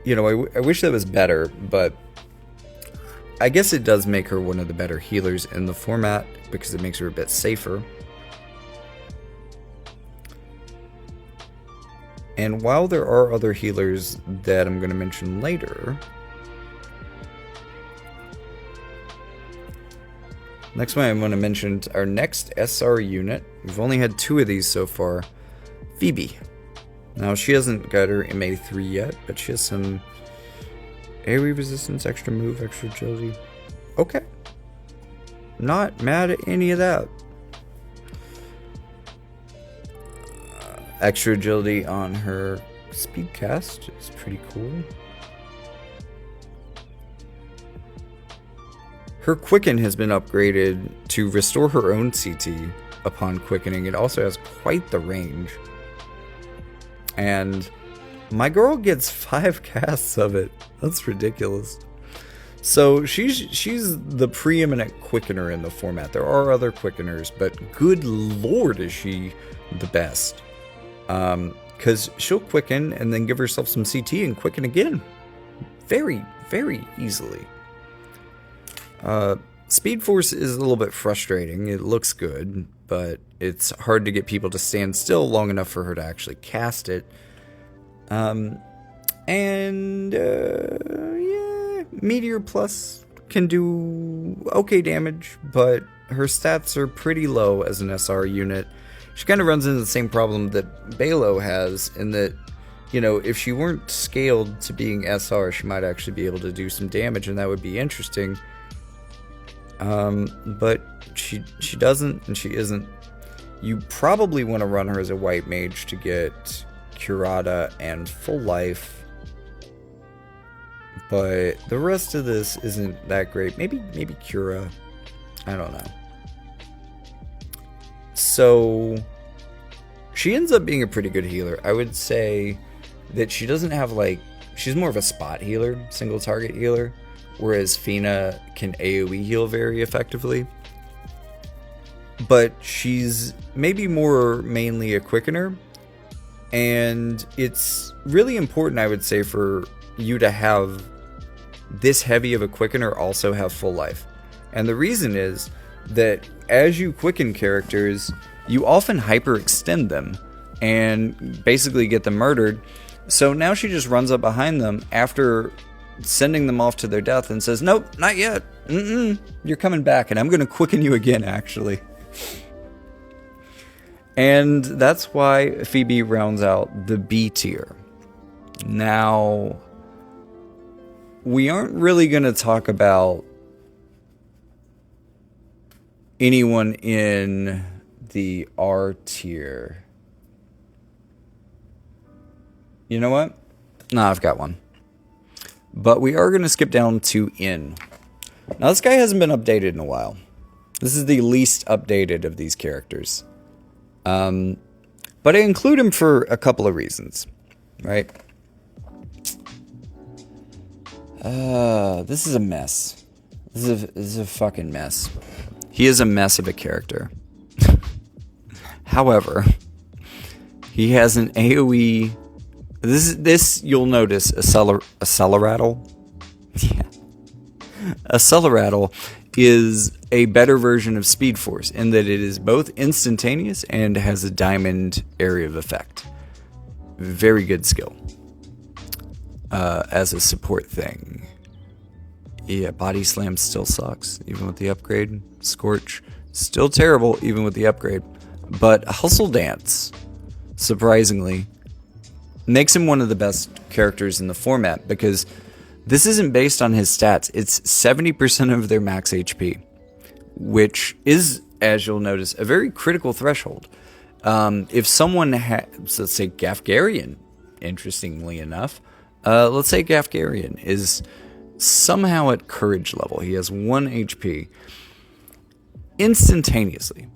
you know, I wish that was better, but I guess it does make her one of the better healers in the format, because it makes her a bit safer. And while there are other healers that I'm going to mention later, next one I'm going to mention our next SR unit. We've only had 2 of these so far. Phoebe. Now, she hasn't got her MA3 yet, but she has some AoE resistance, extra move, extra agility. Okay. Not mad at any of that. Extra agility on her speed cast is pretty cool. Her quicken has been upgraded to restore her own CT upon quickening. It also has quite the range. And my girl gets 5 casts of it. That's ridiculous. So she's the preeminent quickener in the format. There are other quickeners, but good lord is she the best. Because she'll quicken and then give herself some CT and quicken again. Very, very easily. Speed Force is a little bit frustrating. It looks good, but it's hard to get people to stand still long enough for her to actually cast it. Yeah, Meteor Plus can do okay damage, but her stats are pretty low as an SR unit. She kind of runs into the same problem that Balo has, in that, you know, if she weren't scaled to being SR, she might actually be able to do some damage, and that would be interesting. But she doesn't, and she isn't. You probably want to run her as a white mage to get Curata and full life, but the rest of this isn't that great. Maybe Cura. I don't know. So she ends up being a pretty good healer. I would say that she doesn't have, like, she's more of a spot healer, single target healer, whereas Fina can AoE heal very effectively. But she's maybe more mainly a quickener, and it's really important, I would say, for you to have this heavy of a quickener also have full life. And the reason is that as you quicken characters, you often hyperextend them and basically get them murdered. So now she just runs up behind them after sending them off to their death and says, nope, not yet. You're coming back, and I'm going to quicken you again, actually. And that's why Phoebe rounds out the B tier. Now, we aren't really going to talk about anyone in the R tier. You know what? Nah, I've got one. But we are going to skip down to N. Now, this guy hasn't been updated in a while. This is the least updated of these characters. But I include him for a couple of reasons, right? This is a mess. This is a fucking mess. He is a mess of a character. However, he has an AoE. This you'll notice a Celerattle. Yeah, a Celerattle is a better version of Speed Force in that it is both instantaneous and has a diamond area of effect. Very good skill. As a support thing. Yeah, Body Slam still sucks, even with the upgrade. Scorch, still terrible, even with the upgrade. But Hustle Dance, surprisingly, makes him one of the best characters in the format, because this isn't based on his stats. It's 70% of their max HP, which is, as you'll notice, a very critical threshold. If someone has, let's say, Gafgarian, interestingly enough, let's say Gafgarian is somehow at courage level. He has 1 HP. Instantaneously,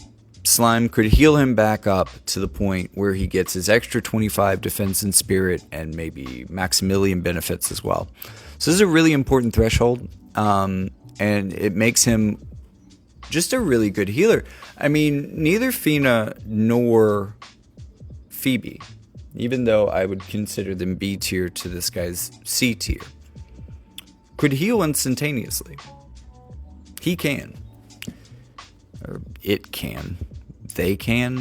Slime could heal him back up to the point where he gets his extra 25 defense and spirit and maybe Maximilian benefits as well. So this is a really important threshold, and it makes him just a really good healer. I mean, neither Fina nor Phoebe, even though I would consider them B tier to this guy's C tier, could heal instantaneously. He can. Or it can. They can.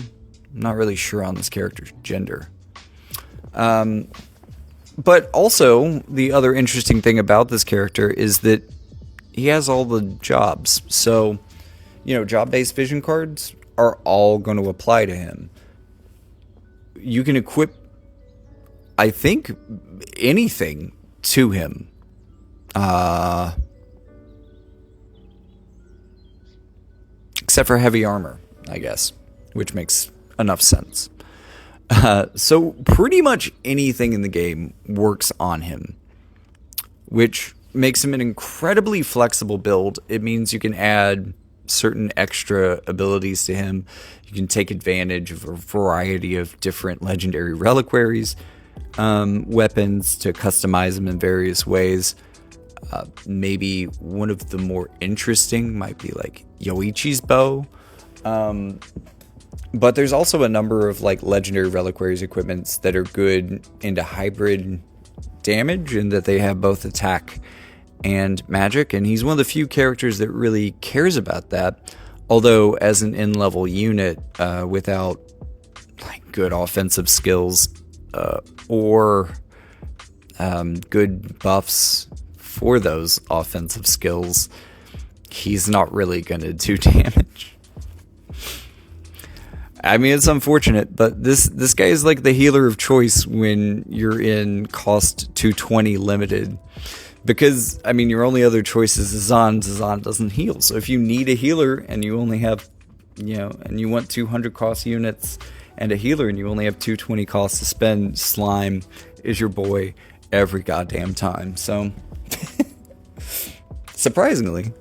I'm not really sure on this character's gender. But also, the other interesting thing about this character is that he has all the jobs. So, job-based vision cards are all going to apply to him. You can equip, I think, anything to him. Except for heavy armor, I guess, which makes enough sense. So pretty much anything in the game works on him, which makes him an incredibly flexible build. It means you can add certain extra abilities to him. You can take advantage of a variety of different legendary reliquaries, weapons to customize them in various ways. Maybe one of the more interesting might be like Yoichi's bow. But there's also a number of like legendary reliquaries equipments that are good into hybrid damage, and that they have both attack and magic. And he's one of the few characters that really cares about that. Although as an in-level unit, without like good offensive skills or good buffs for those offensive skills, he's not really going to do damage. I mean, it's unfortunate, but this guy is like the healer of choice when you're in cost 220 limited. Because, I mean, your only other choice is Zazan. Zazan doesn't heal. So if you need a healer and you only have, and you want 200 cost units and a healer and you only have 220 costs to spend, Slime is your boy every goddamn time. So, surprisingly,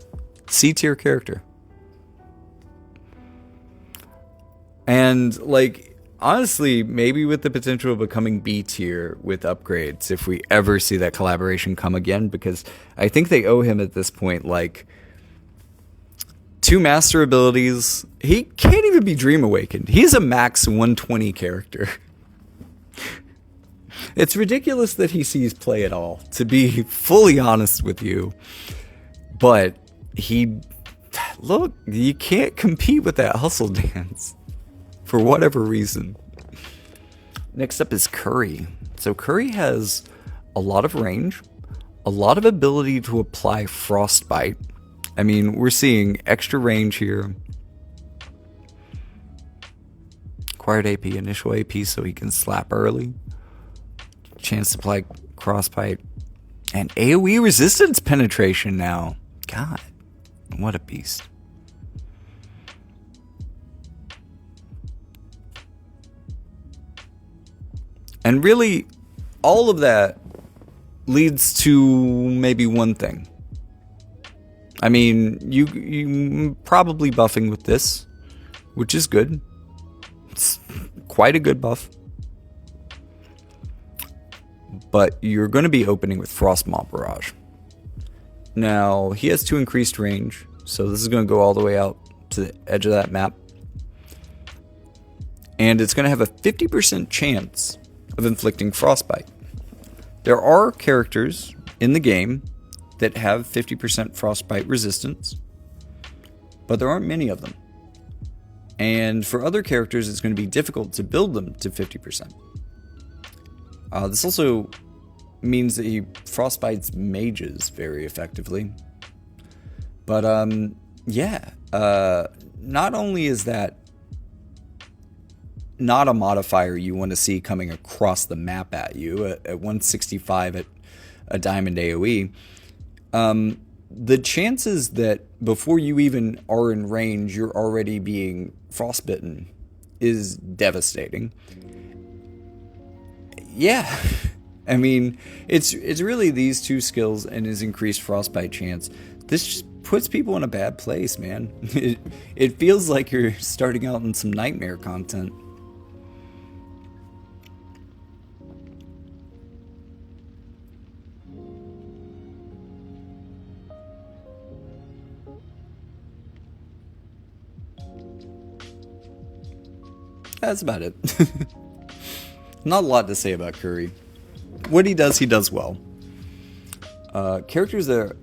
C tier character. And, like, honestly, maybe with the potential of becoming B tier with upgrades, if we ever see that collaboration come again, because I think they owe him at this point, like, 2 master abilities. He can't even be Dream Awakened. He's a max 120 character. It's ridiculous that he sees play at all, to be fully honest with you. But look, you can't compete with that hustle dance. For whatever reason. Next up is Curry. So Curry has a lot of range, a lot of ability to apply Frostbite. I mean, we're seeing extra range here. Acquired AP, initial AP so he can slap early. Chance to apply Frostbite. And AoE resistance penetration now. God, what a beast. And really, all of that leads to maybe one thing. I mean, you probably buffing with this, which is good. It's quite a good buff. But you're going to be opening with Frostmaw Barrage. Now, he has 2 increased range, so this is going to go all the way out to the edge of that map. And it's going to have a 50% chance of inflicting Frostbite. There are characters in the game that have 50% Frostbite resistance, but there aren't many of them. And for other characters, it's going to be difficult to build them to 50%. This also means that he Frostbites mages very effectively. But, not only is that not a modifier you want to see coming across the map at you at 165 at a diamond AoE, the chances that before you even are in range, you're already being frostbitten is devastating. Yeah, I mean, it's really these 2 skills and his increased frostbite chance. This just puts people in a bad place, man. It feels like you're starting out in some nightmare content. That's about it. Not a lot to say about Curry. What he does well. Characters there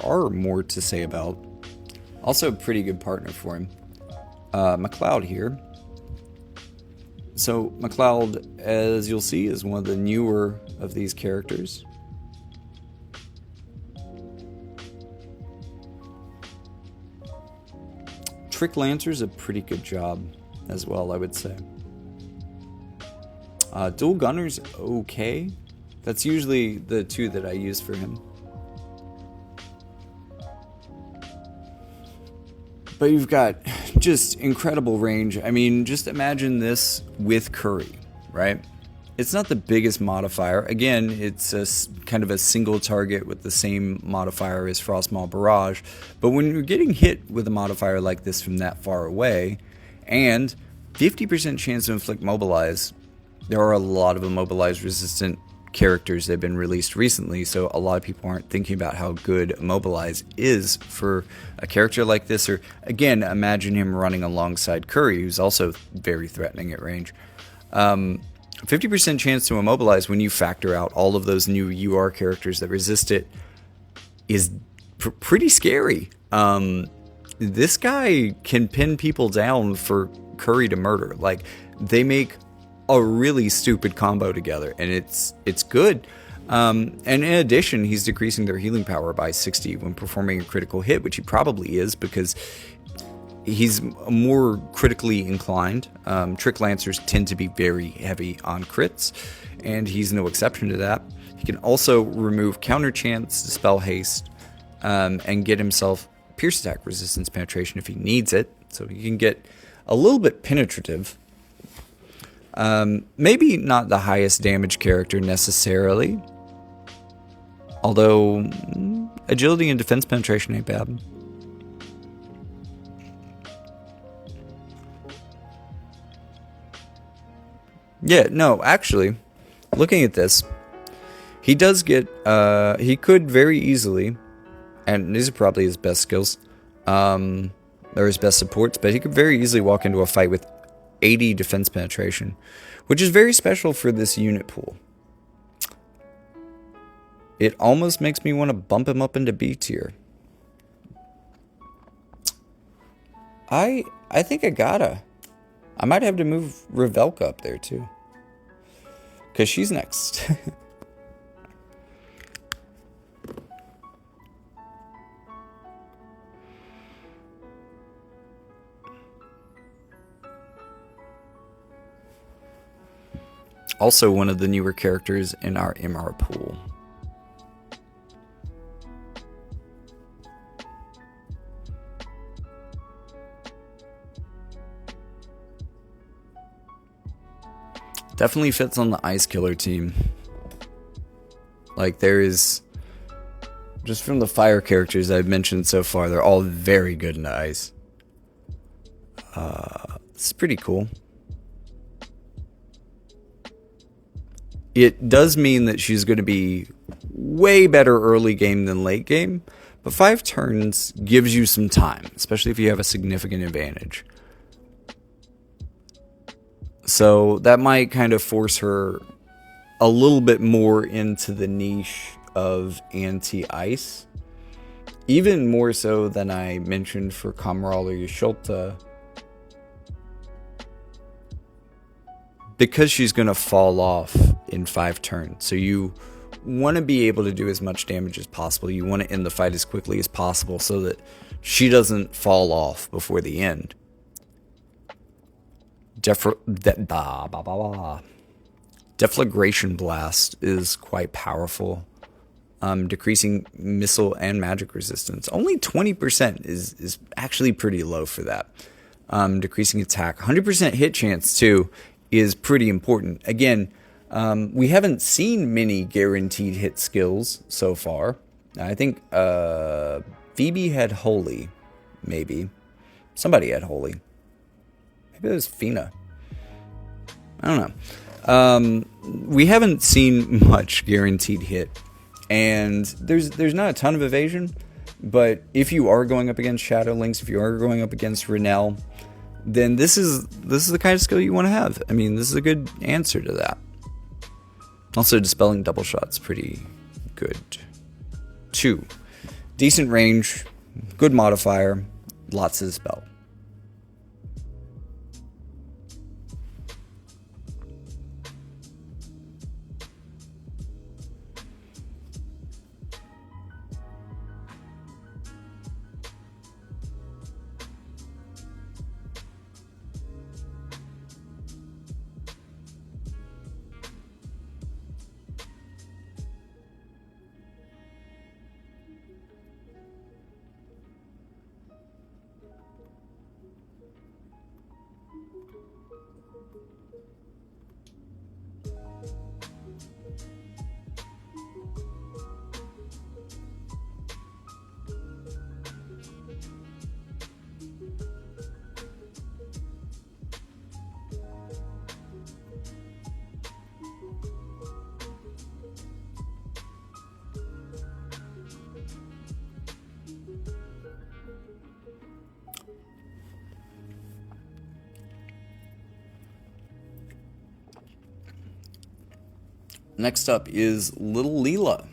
are more to say about. Also a pretty good partner for him. McLeod here. So McLeod, as you'll see, is one of the newer of these characters. Trick Lancer's a pretty good job as well, I would say. Dual Gunner's okay. That's usually the two that I use for him. But you've got just incredible range. I mean, just imagine this with Curry, right? It's not the biggest modifier. Again, it's kind of a single target with the same modifier as Frostmaw Barrage. But when you're getting hit with a modifier like this from that far away, and 50% chance to inflict Mobilize, there are a lot of Immobilize resistant characters that have been released recently, so a lot of people aren't thinking about how good Mobilize is for a character like this. Or again, imagine him running alongside Curry, who's also very threatening at range. 50% chance to Immobilize when you factor out all of those new UR characters that resist it is pretty scary. This guy can pin people down for Curry to murder. Like, they make a really stupid combo together, and it's good. And in addition, he's decreasing their healing power by 60 when performing a critical hit, which he probably is because he's more critically inclined. Trick Lancers tend to be very heavy on crits, and he's no exception to that. He can also remove counter chance, dispel haste, and get himself pierce attack resistance penetration if he needs it, so he can get a little bit penetrative. Maybe not the highest damage character necessarily, although agility and defense penetration ain't bad. Yeah, no, actually, looking at this, he does get, he could very easily, and these are probably his best skills, or his best supports, but he could very easily walk into a fight with 80 defense penetration, which is very special for this unit pool. It almost makes me want to bump him up into B tier. I think I might have to move Revelka up there too, because she's next. Also one of the newer characters in our MR pool. Definitely fits on the Ice Killer team. Like, there is, just from the fire characters I've mentioned so far, they're all very good in the ice. This is pretty cool. It does mean that she's going to be way better early game than late game, but 5 turns gives you some time, especially if you have a significant advantage. So that might kind of force her a little bit more into the niche of anti-ice, even more so than I mentioned for Kamral or Yashulta, because she's going to fall off in 5 turns. So you want to be able to do as much damage as possible. You want to end the fight as quickly as possible so that she doesn't fall off before the end. Deflagration Blast is quite powerful, decreasing missile and magic resistance. Only 20% is actually pretty low for that. Decreasing attack. 100% hit chance, too, is pretty important. Again, we haven't seen many guaranteed hit skills so far. I think Phoebe had Holy, maybe. Somebody had Holy. Maybe it was Fina. I don't know. We haven't seen much guaranteed hit, and there's not a ton of evasion, but if you are going up against Shadow Lynx, if you are going up against Renell, then this is the kind of skill you want to have. I mean, this is a good answer to that. Also, Dispelling Double Shot's pretty good too. Decent range, good modifier, lots of dispel. Next up is Little Leela.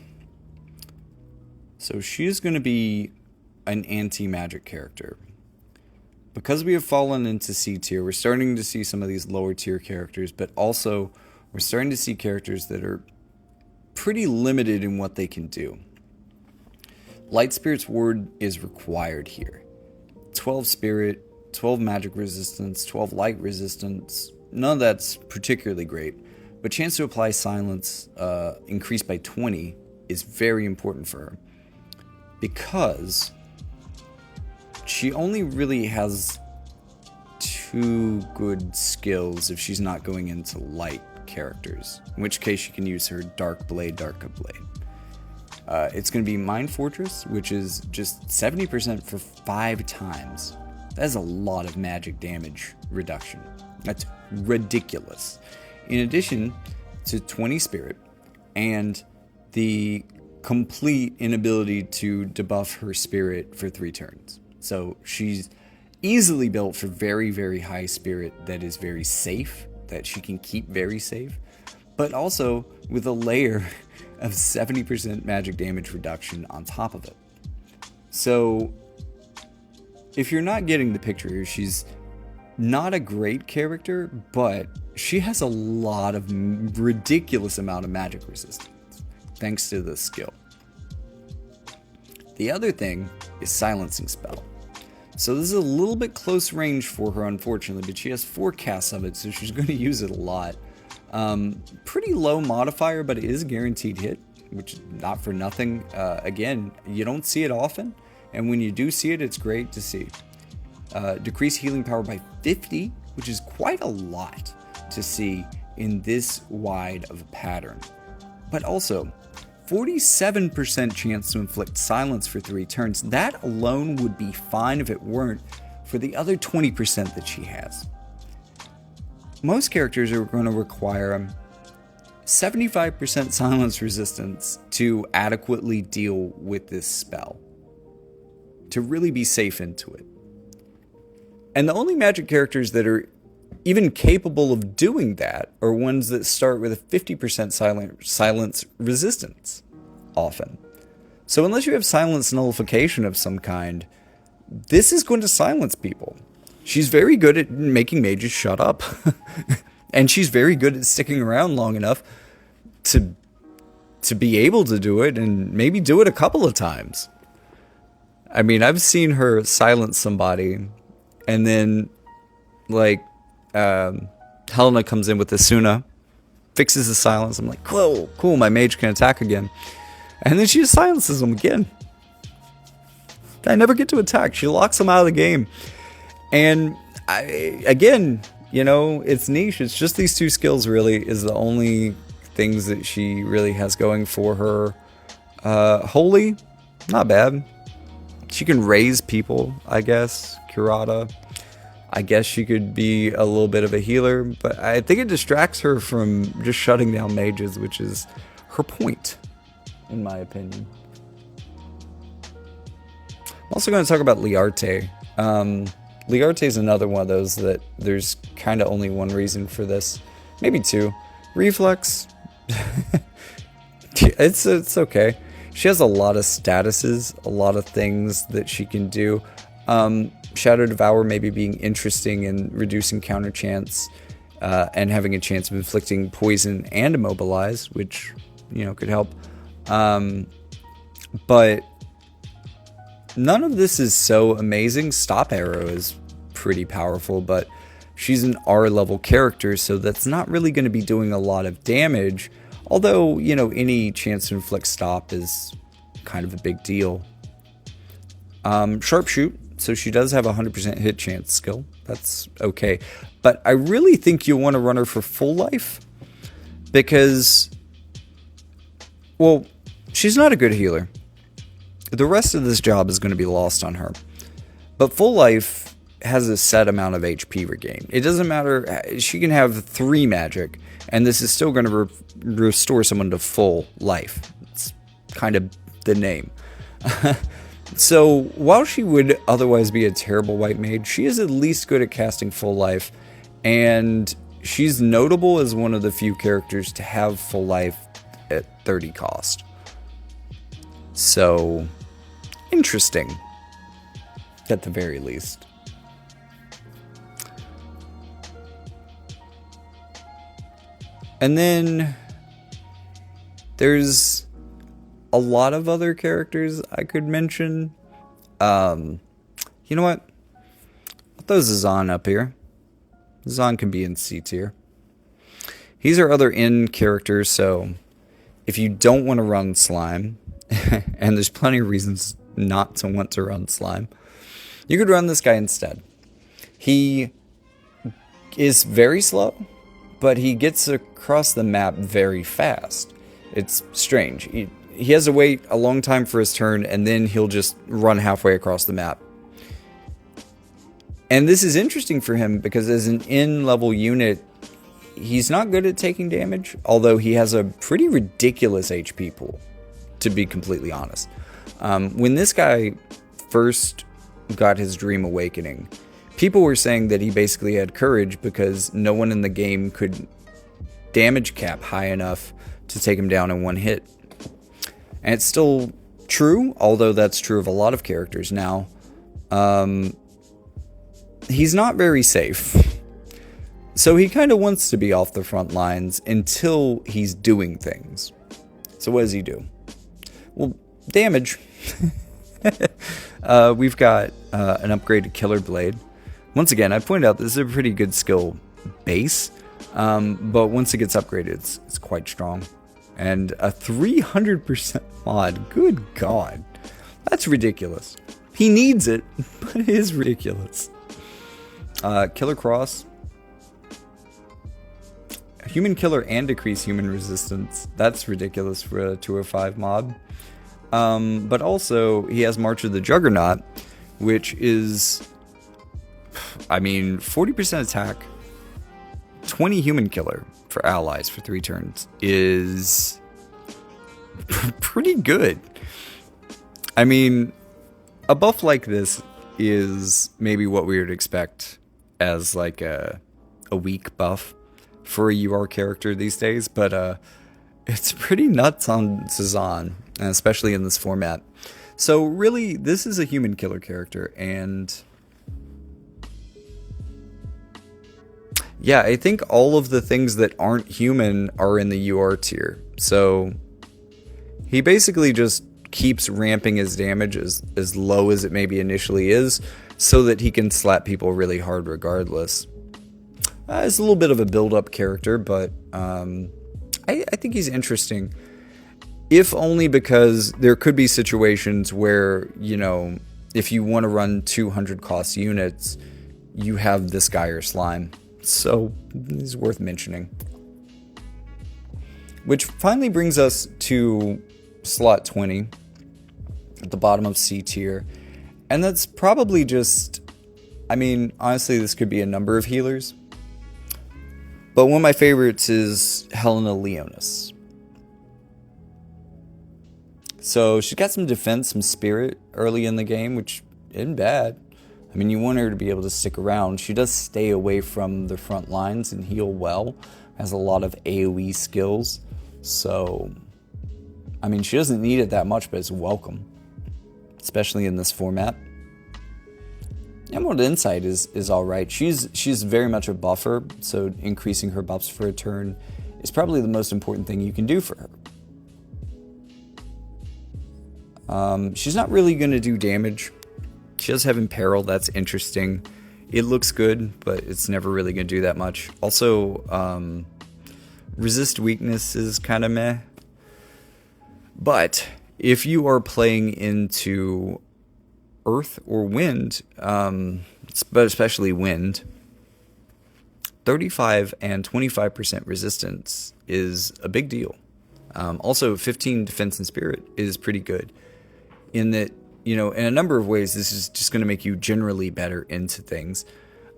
So she's going to be an anti-magic character. Because we have fallen into C tier, we're starting to see some of these lower tier characters, but also we're starting to see characters that are pretty limited in what they can do. Light Spirit's Ward is required here. 12 Spirit, 12 Magic Resistance, 12 Light Resistance. None of that's particularly great, but chance to apply Silence increased by 20 is very important for her. Because she only really has 2 good skills if she's not going into light characters, in which case she can use her Dark Blade. It's going to be Mind Fortress, which is just 70% for 5 times. That is a lot of magic damage reduction. That's ridiculous. In addition to 20 Spirit and the complete inability to debuff her Spirit for 3 turns. So she's easily built for very, very high Spirit that is very safe, that she can keep very safe, but also with a layer of 70% magic damage reduction on top of it. So if you're not getting the picture here, she's not a great character, but she has a lot of ridiculous amount of magic resistance thanks to this skill. The other thing is Silencing Spell. So this is a little bit close range for her, unfortunately, but she has 4 casts of it, so she's going to use it a lot. Pretty low modifier, but it is a guaranteed hit, which is not for nothing. Again, you don't see it often, and when you do see it, it's great to see. Decrease healing power by 50, which is quite a lot to see in this wide of a pattern. But also, 47% chance to inflict silence for 3 turns. That alone would be fine if it weren't for the other 20% that she has. Most characters are going to require 75% silence resistance to adequately deal with this spell, to really be safe into it. And the only magic characters that are even capable of doing that are ones that start with a 50% silence resistance, often. So unless you have silence nullification of some kind, this is going to silence people. She's very good at making mages shut up. And she's very good at sticking around long enough to be able to do it, and maybe do it a couple of times. I mean, I've seen her silence somebody, and then, like, Helena comes in with Asuna, fixes the silence. I'm like, cool, my mage can attack again. And then she just silences him again. I never get to attack. She locks him out of the game. And again, you know, it's niche. It's just these 2 skills really is the only things that she really has going for her. Holy, not bad. She can raise people, I guess. Curata. I guess she could be a little bit of a healer, but I think it distracts her from just shutting down mages, which is her point, in my opinion. I'm also going to talk about Liarte. Liarte is another one of those that there's kind of only one reason for this. Maybe 2. Reflex. It's okay. She has a lot of statuses, a lot of things that she can do. Shadow Devour maybe being interesting in reducing counter chance and having a chance of inflicting poison and immobilize, which, you know, could help. But none of this is so amazing. Stop Arrow is pretty powerful, but she's an R level character, so that's not really going to be doing a lot of damage. Although, you know, any chance to inflict stop is kind of a big deal. Sharpshoot. So she does have a 100% hit chance skill. That's okay. But I really think you'll want to run her for full life. Because, well, she's not a good healer. The rest of this job is going to be lost on her. But full life has a set amount of HP regain. It doesn't matter. She can have 3 magic. And this is still going to restore someone to full life. It's kind of the name. So, while she would otherwise be a terrible white mage, she is at least good at casting full life, and she's notable as one of the few characters to have full life 30 cost. So, interesting, at the very least. And then there's a lot of other characters I could mention. You know what? I'll throw Zazan up here. Zazan can be in C tier. These are other in characters, so if you don't want to run Slime, and there's plenty of reasons not to want to run Slime, you could run this guy instead. He is very slow, but he gets across the map very fast. It's strange. He has to wait a long time for his turn, and then he'll just run halfway across the map. And this is interesting for him because as an in-level unit, he's not good at taking damage, although he has a pretty ridiculous HP pool, to be completely honest. When this guy first got his Dream Awakening, people were saying that he basically had courage because no one in the game could damage cap high enough to take him down in one hit. And it's still true, although that's true of a lot of characters now. He's not very safe. So he kind of wants to be off the front lines until he's doing things. So what does he do? Well, damage. We've got an upgraded Killer Blade. Once again, I point out this is a pretty good skill base, but once it gets upgraded, it's quite strong. And a 300% mod, good God. That's ridiculous. He needs it, but it is ridiculous. Killer Cross. Human Killer and decrease human resistance. That's ridiculous for a 205 mob. But also, he has March of the Juggernaut, which is, 40% attack, 20 Human Killer for allies for 3 turns is pretty good. A buff like this is maybe what we would expect as like a weak buff for a UR character these days, but it's pretty nuts on Zazan, especially in this format. So really, this is a human killer character, and yeah, I think all of the things that aren't human are in the UR tier. So he basically just keeps ramping his damage as low as it maybe initially is, so that he can slap people really hard regardless. It's a little bit of a build-up character, but I think he's interesting. If only because there could be situations where, if you want to run 200 cost units, you have this guy or Slime. So, he's worth mentioning. Which finally brings us to slot 20, at the bottom of C tier. And that's probably just, honestly, this could be a number of healers. But one of my favorites is Helena Leonis. So she's got some defense, some spirit early in the game, which isn't bad. You want her to be able to stick around. She does stay away from the front lines and heal well. Has a lot of AoE skills. So, she doesn't need it that much, but it's welcome. Especially in this format. Emerald Insight is alright. She's very much a buffer, so increasing her buffs for a turn is probably the most important thing you can do for her. She's not really going to do damage. She does have Imperil, that's interesting. It looks good, but it's never really going to do that much. Also, resist weakness is kind of meh. But if you are playing into earth or wind, but especially wind, 35 and 25% resistance is a big deal. Also, 15 defense and spirit is pretty good. In that, in a number of ways, this is just going to make you generally better into things.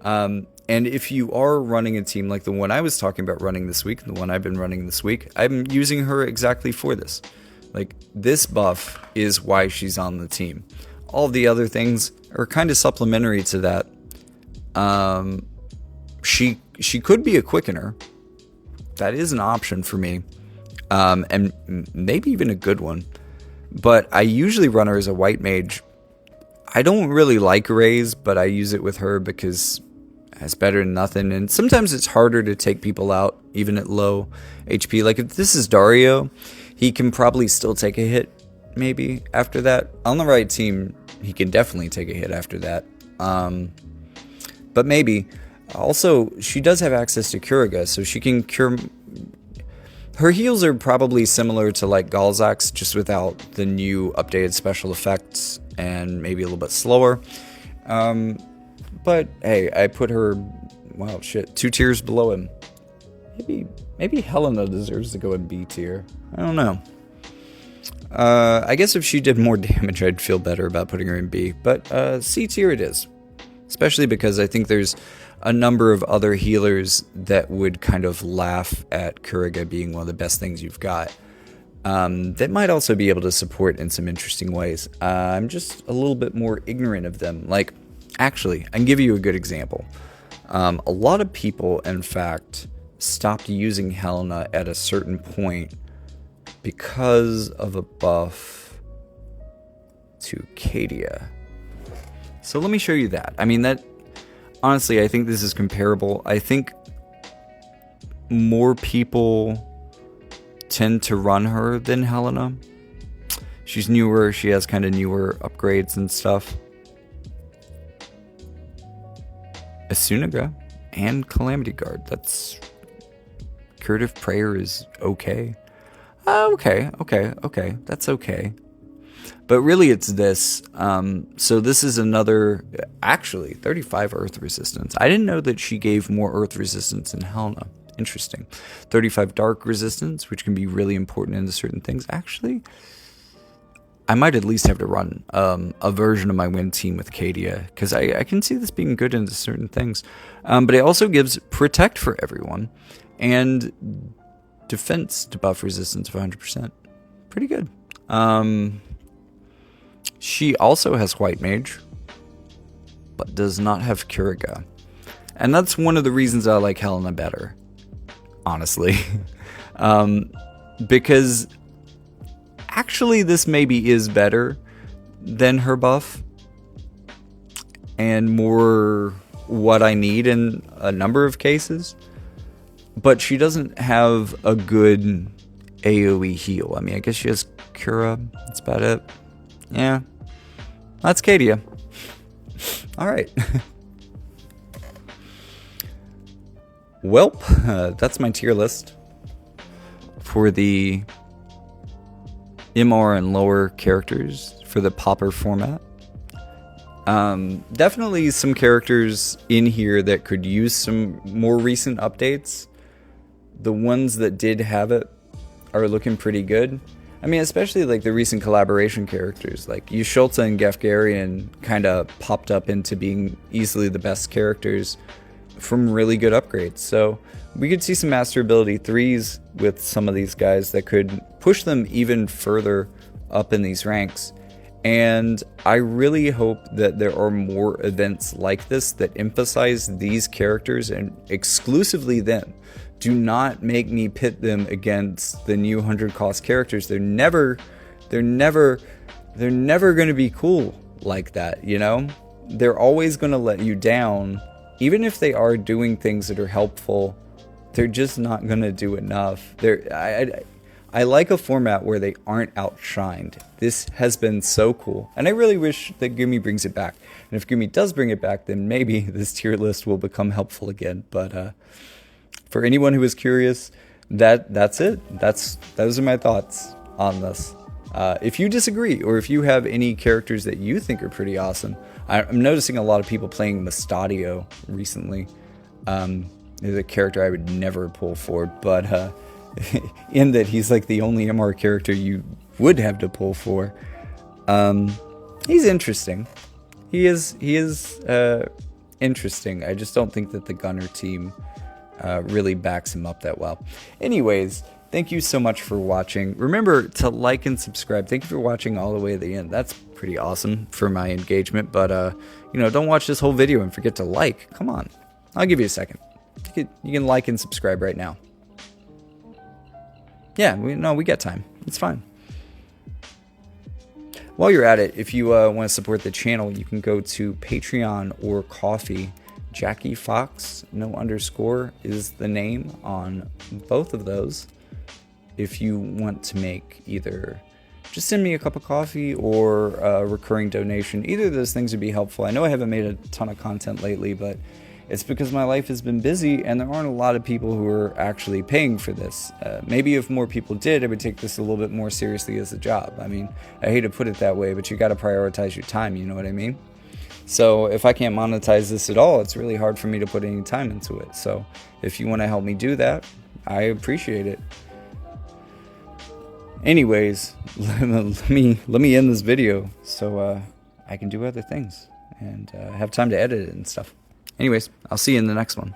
And if you are running a team like the one I was talking about running this week, the one I've been running this week, I'm using her exactly for this. Like, this buff is why she's on the team. All the other things are kind of supplementary to that. She could be a quickener. That is an option for me. and maybe even a good one. But I usually run her as a white mage. I don't really like Raze, but I use it with her because it's better than nothing. And sometimes it's harder to take people out, even at low HP. Like if this is Dario, he can probably still take a hit, maybe, after that. On the right team, he can definitely take a hit after that. But maybe. Also, she does have access to Curaga, so she can cure... Her heals are probably similar to like Galzak's, just without the new updated special effects and maybe a little bit slower. But hey, I put her, wow, shit, 2 tiers below him. Maybe Helena deserves to go in B tier. I don't know. I guess if she did more damage, I'd feel better about putting her in B. But C tier it is. Especially because I think there's a number of other healers that would kind of laugh at Curaga being one of the best things you've got. That might also be able to support in some interesting ways. I'm just a little bit more ignorant of them. Like, actually, I can give you a good example. A lot of people, in fact, stopped using Helena at a certain point because of a buff to Cadia. So let me show you that. I mean, that honestly, I think this is comparable. I think more people tend to run her than Helena. She's newer. She has kind of newer upgrades and stuff. Asunaga and Calamity Guard. That's... Curative Prayer is okay. Okay. That's okay. But really it's this. So this is another... Actually, 35 Earth Resistance. I didn't know that she gave more Earth Resistance than Helena. Interesting. 35 Dark Resistance, which can be really important into certain things. Actually, I might at least have to run a version of my win team with Cadia, because I can see this being good into certain things. But it also gives Protect for everyone, and Defense to buff resistance of 100%. Pretty good. She also has White Mage, but does not have Curaga. And that's one of the reasons I like Helena better, honestly. Because actually this maybe is better than her buff, and more what I need in a number of cases. But she doesn't have a good AoE heal. I mean, I guess she has Cura. That's about it. Yeah. That's Cadia. Alright. Welp, that's my tier list for the MR and lower characters for the Pauper format. Definitely some characters in here that could use some more recent updates. The ones that did have it are looking pretty good. I mean, especially like the recent collaboration characters, like Yusholta and Gefgarian kind of popped up into being easily the best characters from really good upgrades. So we could see some Master Ability 3s with some of these guys that could push them even further up in these ranks. And I really hope that there are more events like this that emphasize these characters and exclusively them. Do not make me pit them against the new 100 cost characters. They're never going to be cool like that, you know? They're always going to let you down. Even if they are doing things that are helpful, they're just not going to do enough. I like a format where they aren't outshined. This has been so cool. And I really wish that Gumi brings it back. And if Gumi does bring it back, then maybe this tier list will become helpful again. But for anyone who is curious, that's it. Those are my thoughts on this. If you disagree, or if you have any characters that you think are pretty awesome, I'm noticing a lot of people playing Mustadio recently. Is a character I would never pull for, but in that he's like the only MR character you would have to pull for. He's interesting. He is interesting. I just don't think that the Gunner team really backs him up that well. Anyways, thank you so much for watching. Remember to like and subscribe. Thank you for watching all the way to the end. That's pretty awesome for my engagement. But don't watch this whole video and forget to like. Come on, I'll give you a second. You can like and subscribe right now. Yeah, we get time. It's fine. While you're at it, if you want to support the channel, you can go to Patreon or Ko-fi. Jackie Fox, no underscore, is the name on both of those. If you want to make either, just send me a cup of coffee or a recurring donation. Either of those things would be helpful. I know I haven't made a ton of content lately, but it's because my life has been busy and there aren't a lot of people who are actually paying for this. Maybe if more people did, I would take this a little bit more seriously as a job. I mean, I hate to put it that way, but you got to prioritize your time, you know what I mean? So if I can't monetize this at all, it's really hard for me to put any time into it. So if you want to help me do that, I appreciate it. Anyways, let me end this video so I can do other things and have time to edit it and stuff. Anyways, I'll see you in the next one.